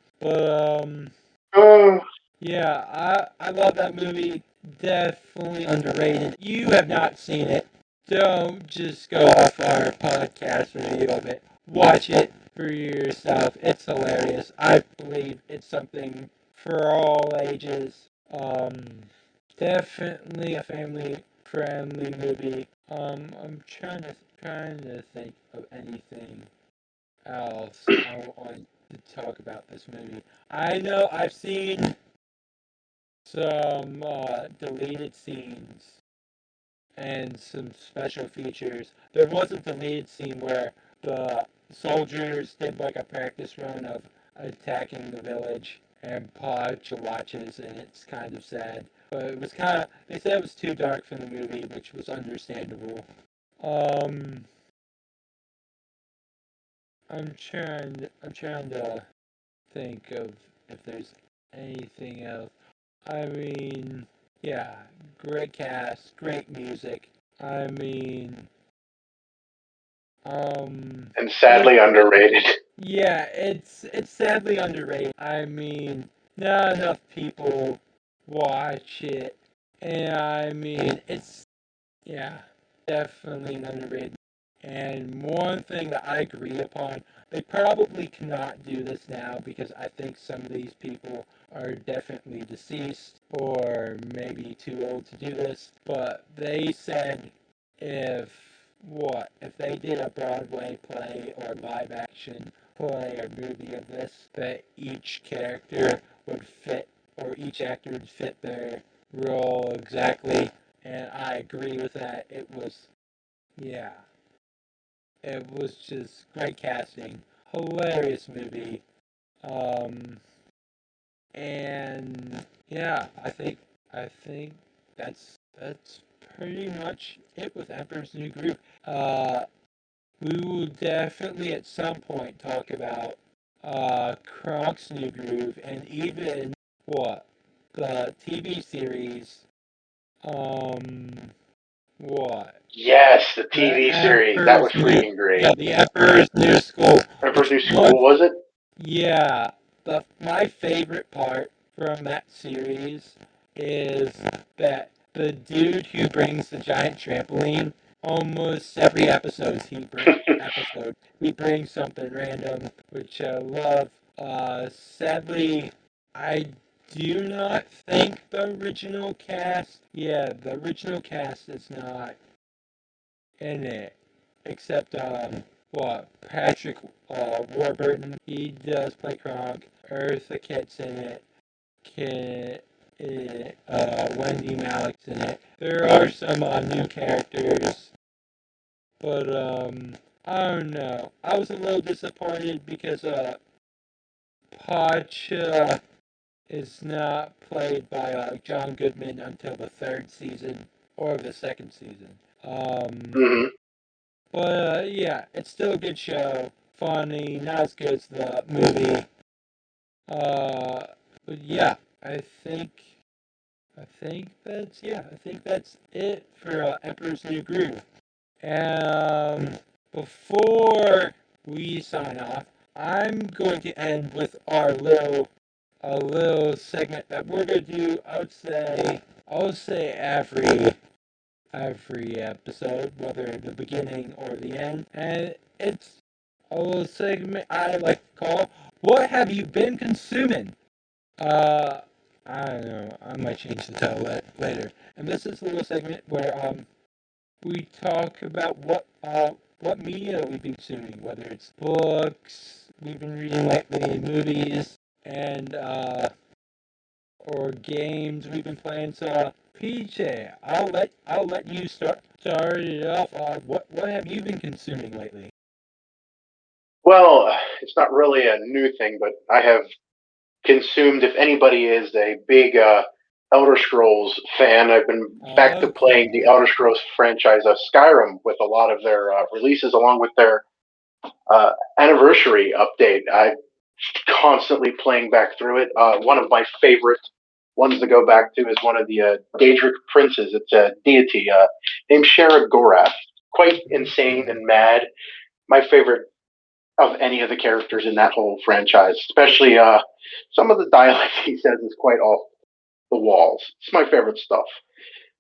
Oh, yeah, I love that movie. Definitely underrated. You have not seen it. Don't just go off our podcast review of it. Watch it for yourself. It's hilarious. I believe it's something for all ages. Definitely a family-friendly movie. I'm trying to think of anything else I want to talk about this movie. I know I've seen some deleted scenes and some special features. There was a deleted scene where the soldiers did like a practice run of attacking the village, and Podge watches, and it's kind of sad. But it was kind of, they said it was too dark for the movie, which was understandable. Um, I'm trying to think of if there's anything else. I mean, yeah, great cast, great music. I mean, and it, sadly underrated. yeah, it's sadly underrated. I mean, not enough people watch it, and I mean, it's yeah, definitely an underrated. And one thing that I agree upon, they probably cannot do this now because I think some of these people are definitely deceased or maybe too old to do this. But they said if if they did a Broadway play or live action play or movie of this, that each character would fit or each actor would fit their role exactly, and I agree with that. Yeah, it was just great casting, hilarious movie, um, and yeah, I think that's pretty much it with Emperor's New Groove. Uh, we will definitely at some point talk about Kronk's New Groove and even what the TV series. Um, what Yes, the the TV series. That was Emperor's New freaking great. yeah the Emperor's New School. Emperor's Which New one? School, was it? Yeah, my favorite part from that series is that the dude who brings the giant trampoline. Almost every episode he brings something random, which I love. Sadly, I do not think the original cast. Yeah, the original cast is not in it, except Patrick Warburton. He does play Kronk. Eartha Kitt's in it. Wendy Malik's in it. There are some new characters, but I don't know. I was a little disappointed because Pacha is not played by John Goodman until the third season or the second season. Hmm. But yeah, it's still a good show. Funny, not as good as the movie. But yeah, I think I think that's it for Emperor's New Groove. Before we sign off, I'm going to end with our little segment that we're gonna do. I would say every episode, whether the beginning or the end, and it's a little segment I like to call "What Have You Been Consuming?" Uh, I don't know. I might change the title later. And this is a little segment where we talk about what media we've been consuming, whether it's books we've been reading lately, movies, and or games we've been playing. So, PJ, I'll let you start it off. What have you been consuming lately? Well, it's not really a new thing, but I have consumed. If anybody is a big Elder Scrolls fan, I've been back to playing the Okay. Elder Scrolls franchise of Skyrim with a lot of their releases, along with their anniversary update. I'm constantly playing back through it. One of my favorite ones to go back to is one of the Daedric princes. It's a deity named Sharagorath. Quite insane and mad. My favorite of any of the characters in that whole franchise, especially some of the dialect he says is quite off the walls. It's my favorite stuff.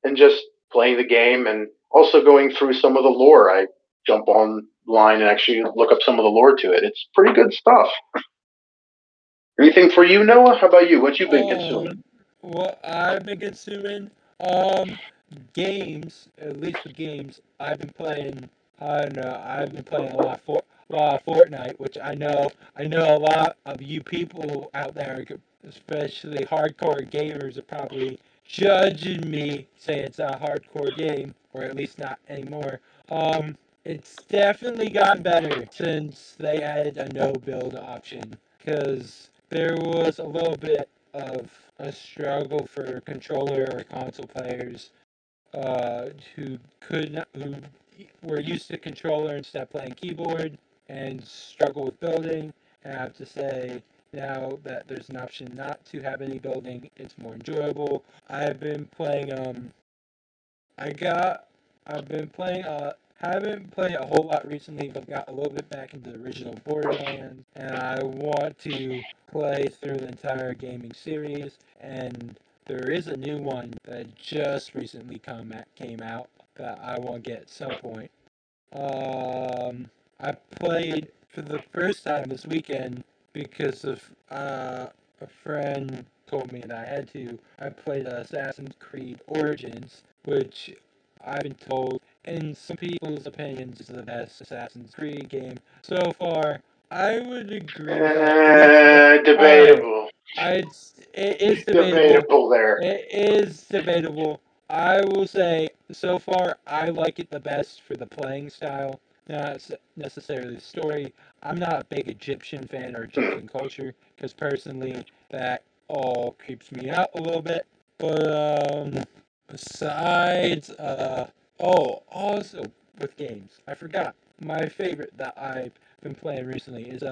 And just playing the game and also going through some of the lore. I jump online and actually look up some of the lore to it. It's pretty good stuff. Anything for you, Noah? How about you? What you been consuming? What I've been consuming, um, games. At least with games, I've been playing. I don't know. I've been playing a lot of Fortnite, which I know a lot of you people out there, especially hardcore gamers, are probably judging me, saying it's a hardcore game, or at least not anymore. It's definitely gotten better since they added a no build option, because there was a little bit of a struggle for controller or console players who could not, who were used to controller instead of playing keyboard and struggle with building. And I have to say, now that there's an option not to have any building, it's more enjoyable. I've been playing I got I've been playing haven't played a whole lot recently, but got a little bit back into the original Borderlands, and I want to play through the entire gaming series. And there is a new one that just recently came out that I want to get at some point. I played for the first time this weekend because of a friend told me that I had to. I played Assassin's Creed Origins, which I've been told, in some people's opinions, is the best Assassin's Creed game so far. I would agree with that. Alright, Debatable. it is debatable. Debatable there. It is debatable. I will say, so far, I like it the best for the playing style, not necessarily the story. I'm not a big Egyptian fan or Egyptian culture, because personally, that all creeps me out a little bit. But, besides, also with games, I forgot. My favorite that I've been playing recently is,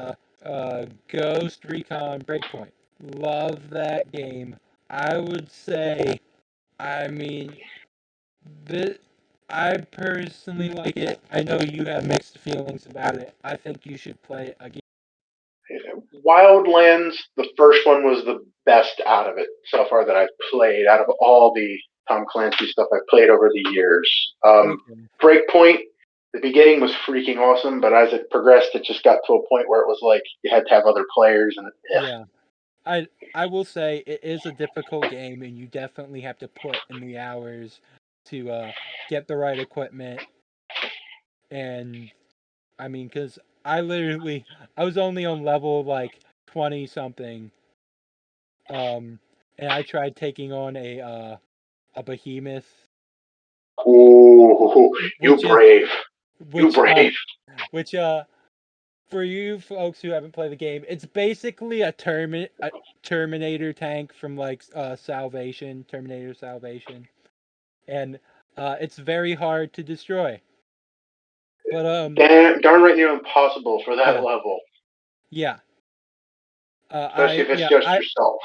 Ghost Recon Breakpoint. Love that game. I would say, I mean, this, I personally like it. I know you have mixed feelings about it. I think you should play it again. Wildlands, the first one was the best out of it so far that I've played, out of all the Tom Clancy stuff I've played over the years. Okay. Breakpoint, the beginning was freaking awesome, but as it progressed, it just got to a point where it was like you had to have other players, and Yeah. I will say it is a difficult game, and you definitely have to put in the hours to get the right equipment. And I mean, because I was only on level like 20 something, um, and I tried taking on a behemoth, ooh, you which is brave, you which brave. which for you folks who haven't played the game, it's basically a Terminator tank from like Terminator Salvation, and it's very hard to destroy. But Darn right near impossible for that yeah, level, yeah, especially if it's just yourself.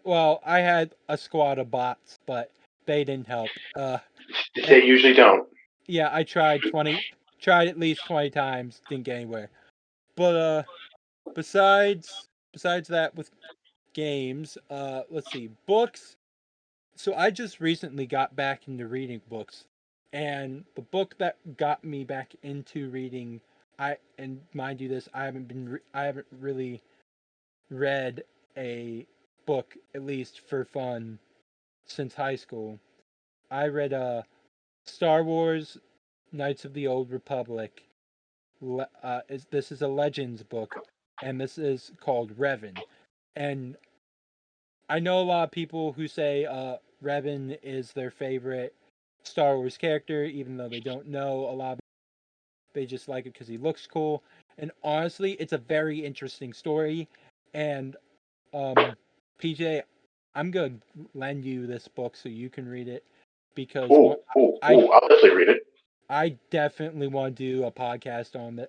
well, I had a squad of bots, but they didn't help. Eh, They usually don't. yeah, I tried at least 20 times, didn't get anywhere. But besides that, with games, let's see, books. So I just recently got back into reading books, and the book that got me back into reading, and mind you, this I haven't really read a book, at least for fun, since high school. I read Star Wars Knights of the Old Republic. This is a Legends book, and this is called Revan. And I know a lot of people who say Revan is their favorite Star Wars character, even though they don't know a lot. They just like it because he looks cool. And honestly, it's a very interesting story. And PJ, I'm gonna lend you this book so you can read it because I'll definitely read it. I definitely want to do a podcast on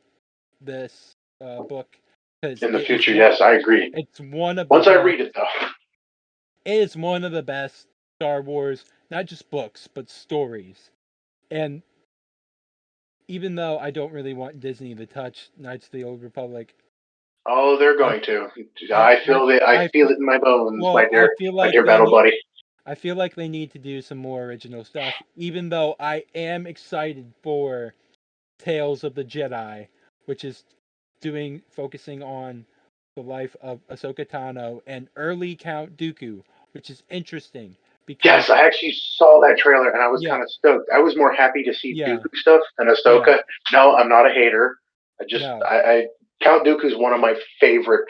this book because in the future. Yes, I agree. It's one of once I read it though. It is one of the best Star Wars, not just books but stories. And even though I don't really want Disney to touch Knights of the Old Republic, oh, they're going to. I feel it. I feel it in my bones, my dear battle buddy. I feel like they need to do some more original stuff. Even though I am excited for Tales of the Jedi, which is focusing on the life of Ahsoka Tano and early Count Dooku, which is interesting. Because, yes, I actually saw that trailer and I was kind of stoked. I was more happy to see Dooku stuff than Ahsoka. Yeah. No, I'm not a hater. I Count Dooku's one of my favorite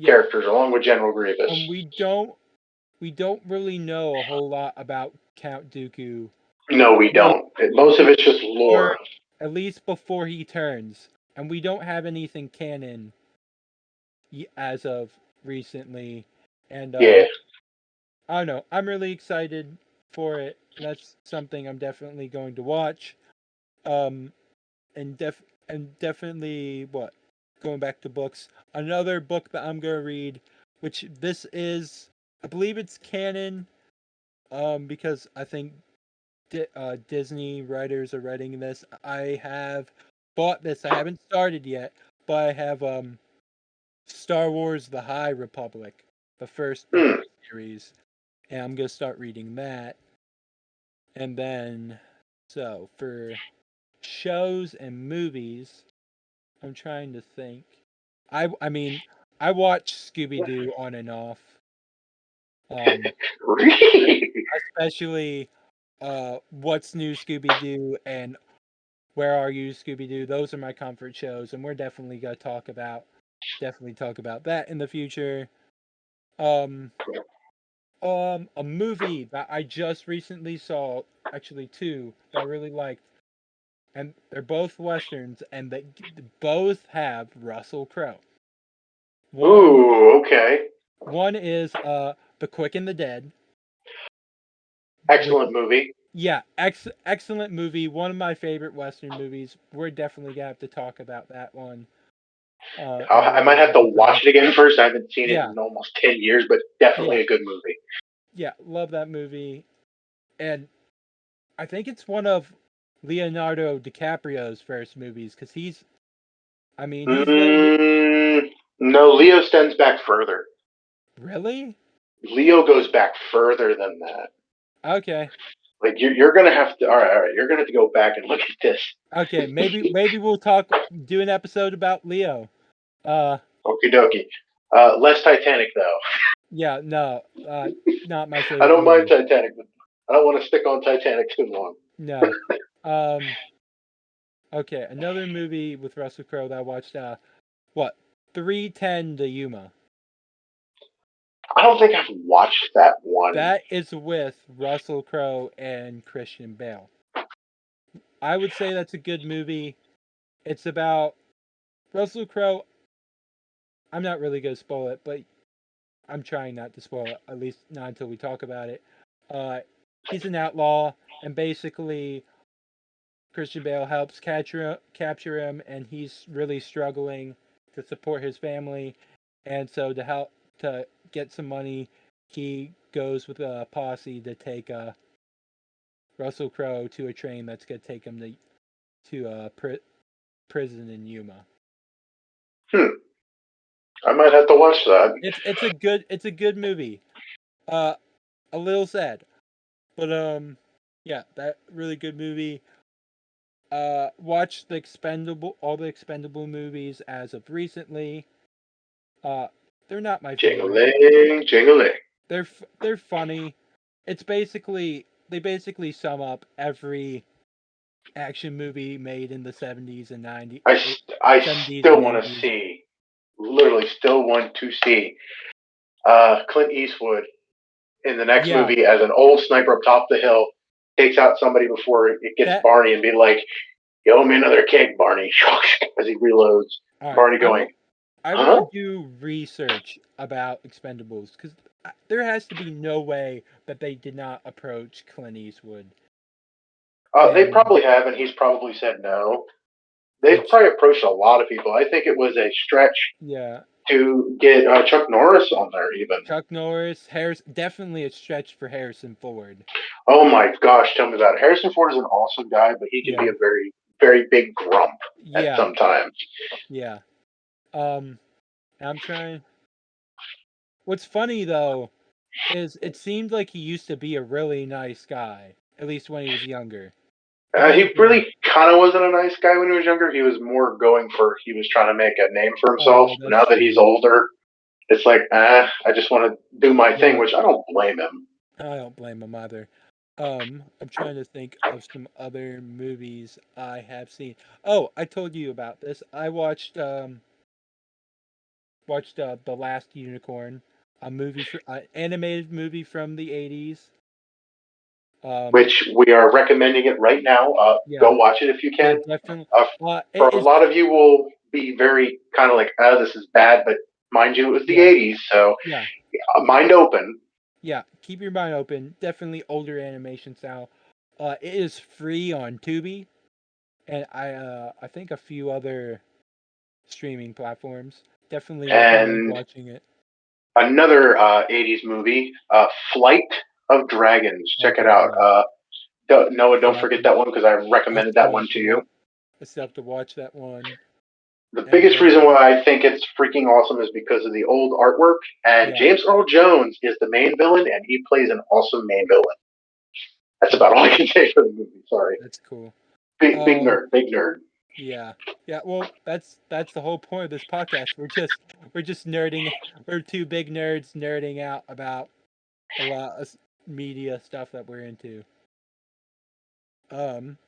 characters, along with General Grievous. And we don't really know a whole lot about Count Dooku. No, we don't. Most of it's just lore. At least before he turns. And we don't have anything canon as of recently. And I don't know. I'm really excited for it. That's something I'm definitely going to watch. And definitely going back to books. Another book that I'm going to read, which this is, I believe it's canon, because I think Disney writers are writing this. I have bought this. I haven't started yet, but I have Star Wars: The High Republic, the first series, and I'm gonna start reading that. And then, so for shows and movies, I'm trying to think. I mean, I watch Scooby-Doo on and off. Especially What's New Scooby-Doo and Where Are You Scooby-Doo? Those are my comfort shows, and we're definitely gonna talk about that in the future. A movie that I just recently saw, actually two that I really liked, and they're both westerns, and they both have Russell Crowe. Ooh, okay. One is The Quick and the Dead. Excellent movie. Yeah, excellent movie. One of my favorite Western movies. We're definitely gonna have to talk about that one. I might have to watch it again first. I haven't seen it in almost 10 years, but definitely a good movie. Yeah, love that movie. And I think it's one of Leonardo DiCaprio's first movies, because he's no, Leo stands back further. Really? Leo goes back further than that. Okay. Like you're gonna have to. All right. You're gonna have to go back and look at this. Okay, maybe we'll do an episode about Leo. Okie dokie. Less Titanic though. Yeah, no, not my favorite. I don't mind Titanic, but I don't want to stick on Titanic too long. No. Okay, another movie with Russell Crowe that I watched. 3:10 to Yuma. I don't think I've watched that one. That is with Russell Crowe and Christian Bale. I would say that's a good movie. It's about Russell Crowe. I'm not really going to spoil it, but I'm trying not to spoil it, at least not until we talk about it. He's an outlaw, and basically Christian Bale helps capture him, and he's really struggling to support his family. And so to get some money, he goes with a posse to take Russell Crowe to a train that's going to take him to prison in Yuma. I might have to watch that. It's a good movie. A little sad, but that really good movie. Watch all the Expendable movies as of recently. They're not my favorite. Jingling. They're funny. They basically sum up every action movie made in the 70s and 90s. I still want to see, literally still want to see Clint Eastwood in the next movie as an old sniper up top the hill, takes out somebody before it gets Barney and be like, "Yo, me another keg, Barney," as he reloads. All right, Barney going, I huh? want to do research about Expendables because there has to be no way that they did not approach Clint Eastwood. They And probably have, and he's probably said no. They've which, probably approached a lot of people. I think it was a stretch yeah, to get Chuck Norris on there, even. Chuck Norris, definitely a stretch for Harrison Ford. Oh my gosh, tell me about it. Harrison Ford is an awesome guy, but he can be Yeah, a very, very big grump at yeah, some times. yeah. I'm trying. What's funny though is it seemed like he used to be a really nice guy, at least when he was younger. But He then again, really kind of wasn't a nice guy when he was younger. He was more he was trying to make a name for himself. oh, that's Now that he's true. older, it's like, I just want to do my thing, Yeah, which I don't blame him. I don't blame him either. I'm trying to think of some other movies I have seen. Oh, I told you about this. I watched The Last Unicorn, a movie for animated movie from the 80s. Which we are recommending it right now. Go Yeah, watch it if you yeah, can. definitely. Uh, for It a is, lot of you, will be very kind of like, this is bad, but mind you, it was the yeah, 80s, so yeah, mind open. yeah. Keep your mind open. Definitely older animation style. It is free on Tubi, and I think a few other streaming platforms. Definitely recommend And watching it. another 80s movie, Flight of Dragons. Check it Okay, out. yeah. Noah, don't Yeah, forget that one because I I recommended that still one have to to you. watch. I still have to watch that one. The And biggest reason then why I think it's freaking awesome is because of the old artwork. And yeah, James Earl Jones is the main villain, and he plays an awesome main villain. That's that's about all I cool. can say for the movie. Sorry, That's cool. big Um, nerd, big nerd. yeah, yeah. Well, that's the whole point of this podcast. We're just nerding. We're two big nerds nerding out about a lot of media stuff that we're into. Um,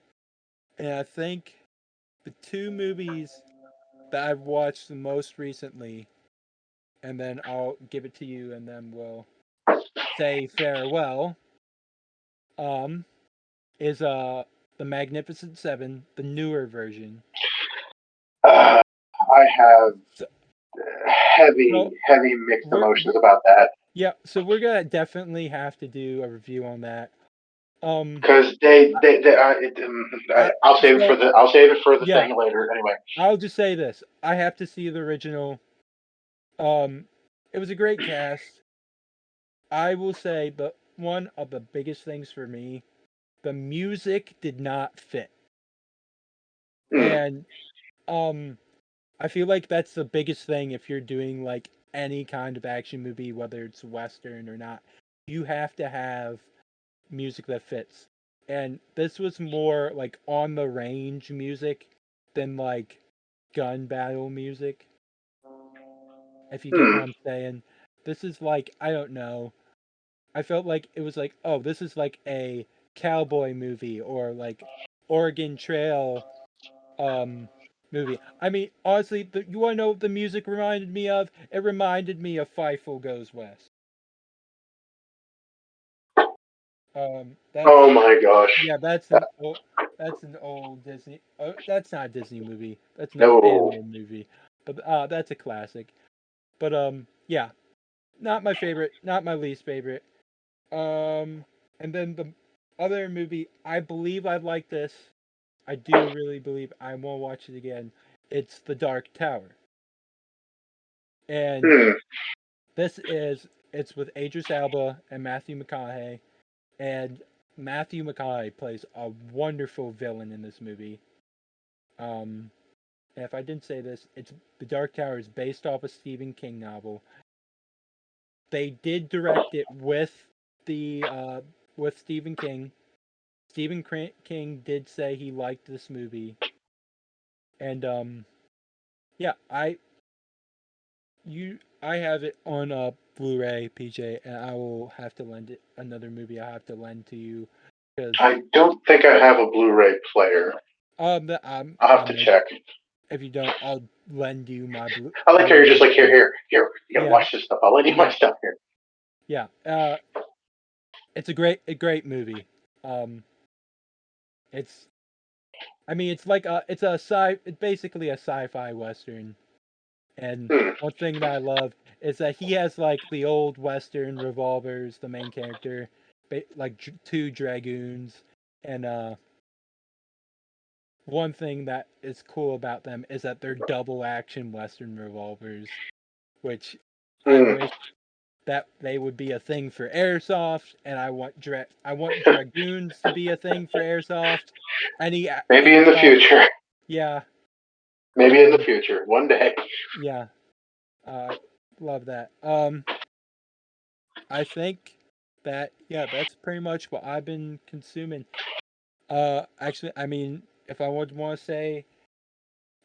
and I think the two movies that I've watched the most recently, and then I'll give it to you, and then we'll say farewell. Um, is the Magnificent Seven, the newer version. I have So, heavy, so heavy mixed we're emotions about that yeah, so we're gonna definitely have to do a review on that. Um, because I, I I'll save it for so the yeah, thing later. Anyway, I'll just say this: I have to see the original. Um, it was a great cast. I will say, but one of the biggest things for me, the music did not fit, hmm. and um, I feel like that's the biggest thing if you're doing like any kind of action movie, whether it's western or not. You have to have music that fits. And this was more like on the range music than like gun battle music. If you get what Hmm. I'm saying. This is like, I don't know. I felt like it was like, oh, this is like a cowboy movie or like Oregon Trail movie. I mean, honestly, you want to know what the music reminded me of? It reminded me of Fievel Goes West. That's Oh my gosh. yeah, that's an old Disney. Oh, that's not a Disney movie. That's an old No. animated movie. But that's a classic. But yeah, not my favorite, not my least favorite. And then the other movie, I believe I like this. I do really believe I will watch it again. It's The Dark Tower, and Hmm. it's with Idris Elba and Matthew McConaughey, and Matthew McConaughey plays a wonderful villain in this movie. Um, and if I didn't say this, it's The Dark Tower is based off a Stephen King novel. They did direct it with Stephen King. Stephen King did say he liked this movie, and yeah, I have it on Blu-ray, PJ, and I will have to lend it. Another movie I have to lend to you because I don't think I have a Blu-ray player. I'll have to check. if you don't, I'll lend you my I like how you're just Blu-ray. like, here. You gotta Yeah, watch this stuff. I'll lend you my yeah, stuff here. yeah. It's a great movie. Um, it's I mean it's like it's basically a sci-fi western. And Hmm. one thing that I love is that he has like the old Western revolvers, the main character, like two dragoons, and one thing that is cool about them is that they're double action Western revolvers, which I Hmm. wish that they would be a thing for airsoft, and I want dragoons to be a thing for airsoft. Any Maybe in the airsoft, future. yeah, Maybe in the future. One day. yeah, love that. I think that that's pretty much what I've been consuming. Actually, I mean, if I would want to say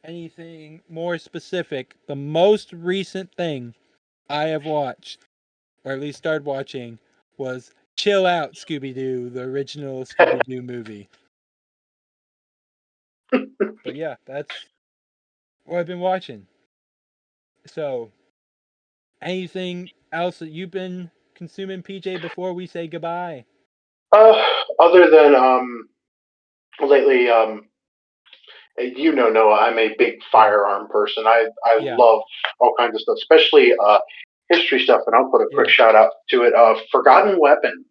anything more specific, the most recent thing I have watched, or at least started watching, was Chill Out Scooby Doo, the original Scooby Doo movie. But yeah, that's what I've been watching. So, anything else that you've been consuming, PJ, before we say goodbye? Other than lately, Noah, I'm a big firearm person. I Yeah. love all kinds of stuff, especially history stuff. And I'll put a quick Yeah. shout out to it. Forgotten Weapon.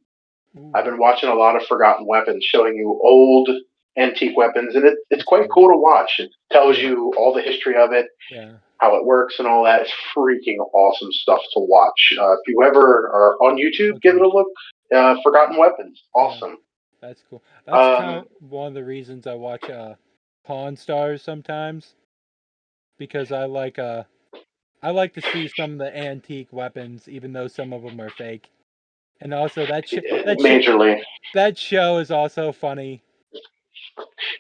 Ooh, I've been watching a lot of Forgotten Weapons, showing you old antique weapons, and it's quite cool. cool to watch. It tells Yeah. you all the history of it, Yeah. how it works, and all that. It's freaking awesome stuff to watch. If you ever are on YouTube, give it a look. Forgotten Weapons, awesome. That's cool. That's kind of one of the reasons I watch Pawn Stars sometimes, because I like to see some of the antique weapons, even though some of them are fake. And also Majorly, that show is also funny.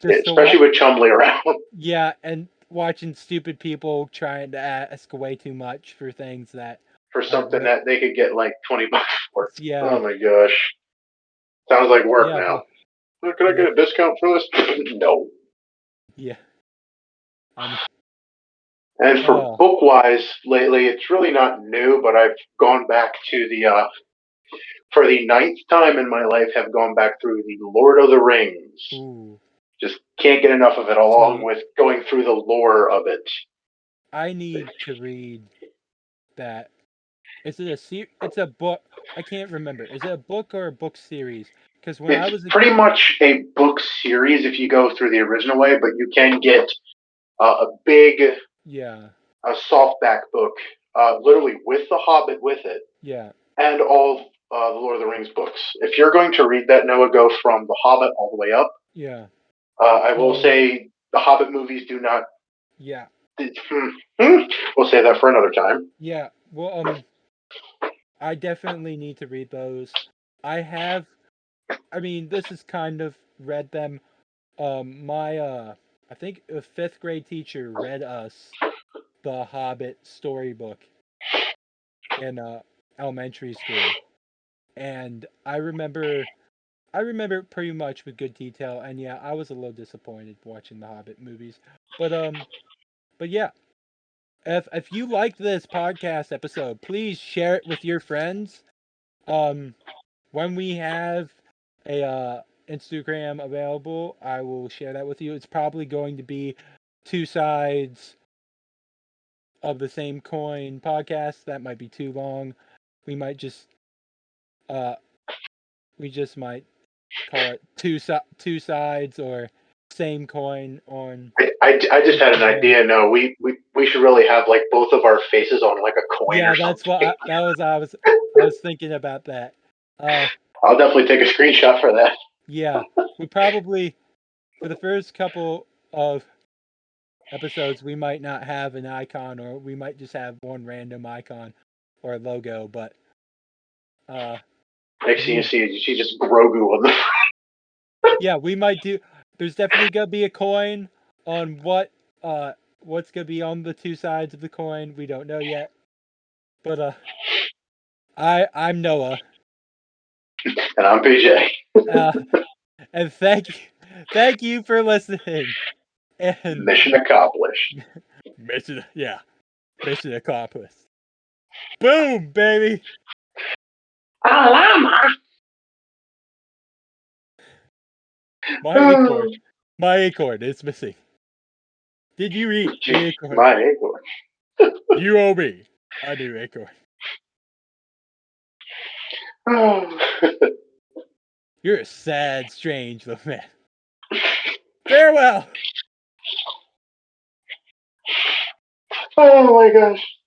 especially with Chumley around. Yeah, and watching stupid people trying to ask way too much for things that For something that they could get like $20 for. Yeah. Oh my gosh. Sounds like work now. Can I get a discount for this? No. Yeah. And for book-wise, lately, it's really not new, but I've gone back to for the 9th time in my life, have gone back through the Lord of the Rings. Ooh. Just can't get enough of it, along with going through the lore of it. I need to read that. Is it it's a book? I can't remember. Is it a book or a book series? Because when I was pretty much a book series if you go through the original way, but you can get a big, a softback book, literally with The Hobbit with it, and all the Lord of the Rings books. If you're going to read that, Noah, go from The Hobbit all the way up. Yeah. I will say the Hobbit movies do not. Yeah. We'll say that for another time. Yeah. Well, I definitely need to read those. I mean, this is kind of read them. I think a 5th grade teacher read us the Hobbit storybook in elementary school, and I remember pretty much with good detail. And yeah, I was a little disappointed watching the Hobbit movies, but yeah. If you liked this podcast episode, please share it with your friends. When we have a Instagram available, I will share that with you. It's probably going to be Two Sides of the Same Coin podcast. That might be too long. We might just might call it two sides or same coin on. I just had an idea. No, we should really have like both of our faces on like a coin. Yeah, or that's something. I was thinking about that. I'll definitely take a screenshot for that. Yeah, we probably for the first couple of episodes we might not have an icon, or we might just have one random icon or logo. But next thing you see just Grogu on the. Yeah, we might do. There's definitely gonna be a coin on what's gonna be on the two sides of the coin. We don't know yet. But I'm Noah. And I'm PJ. And thank you for listening. And mission accomplished. Mission accomplished. Boom, baby. Alama. My acorn is missing. Did you eat the acorn? My acorn. You owe me. I do, Acorn. You're a sad, strange little man. Farewell. Oh my gosh.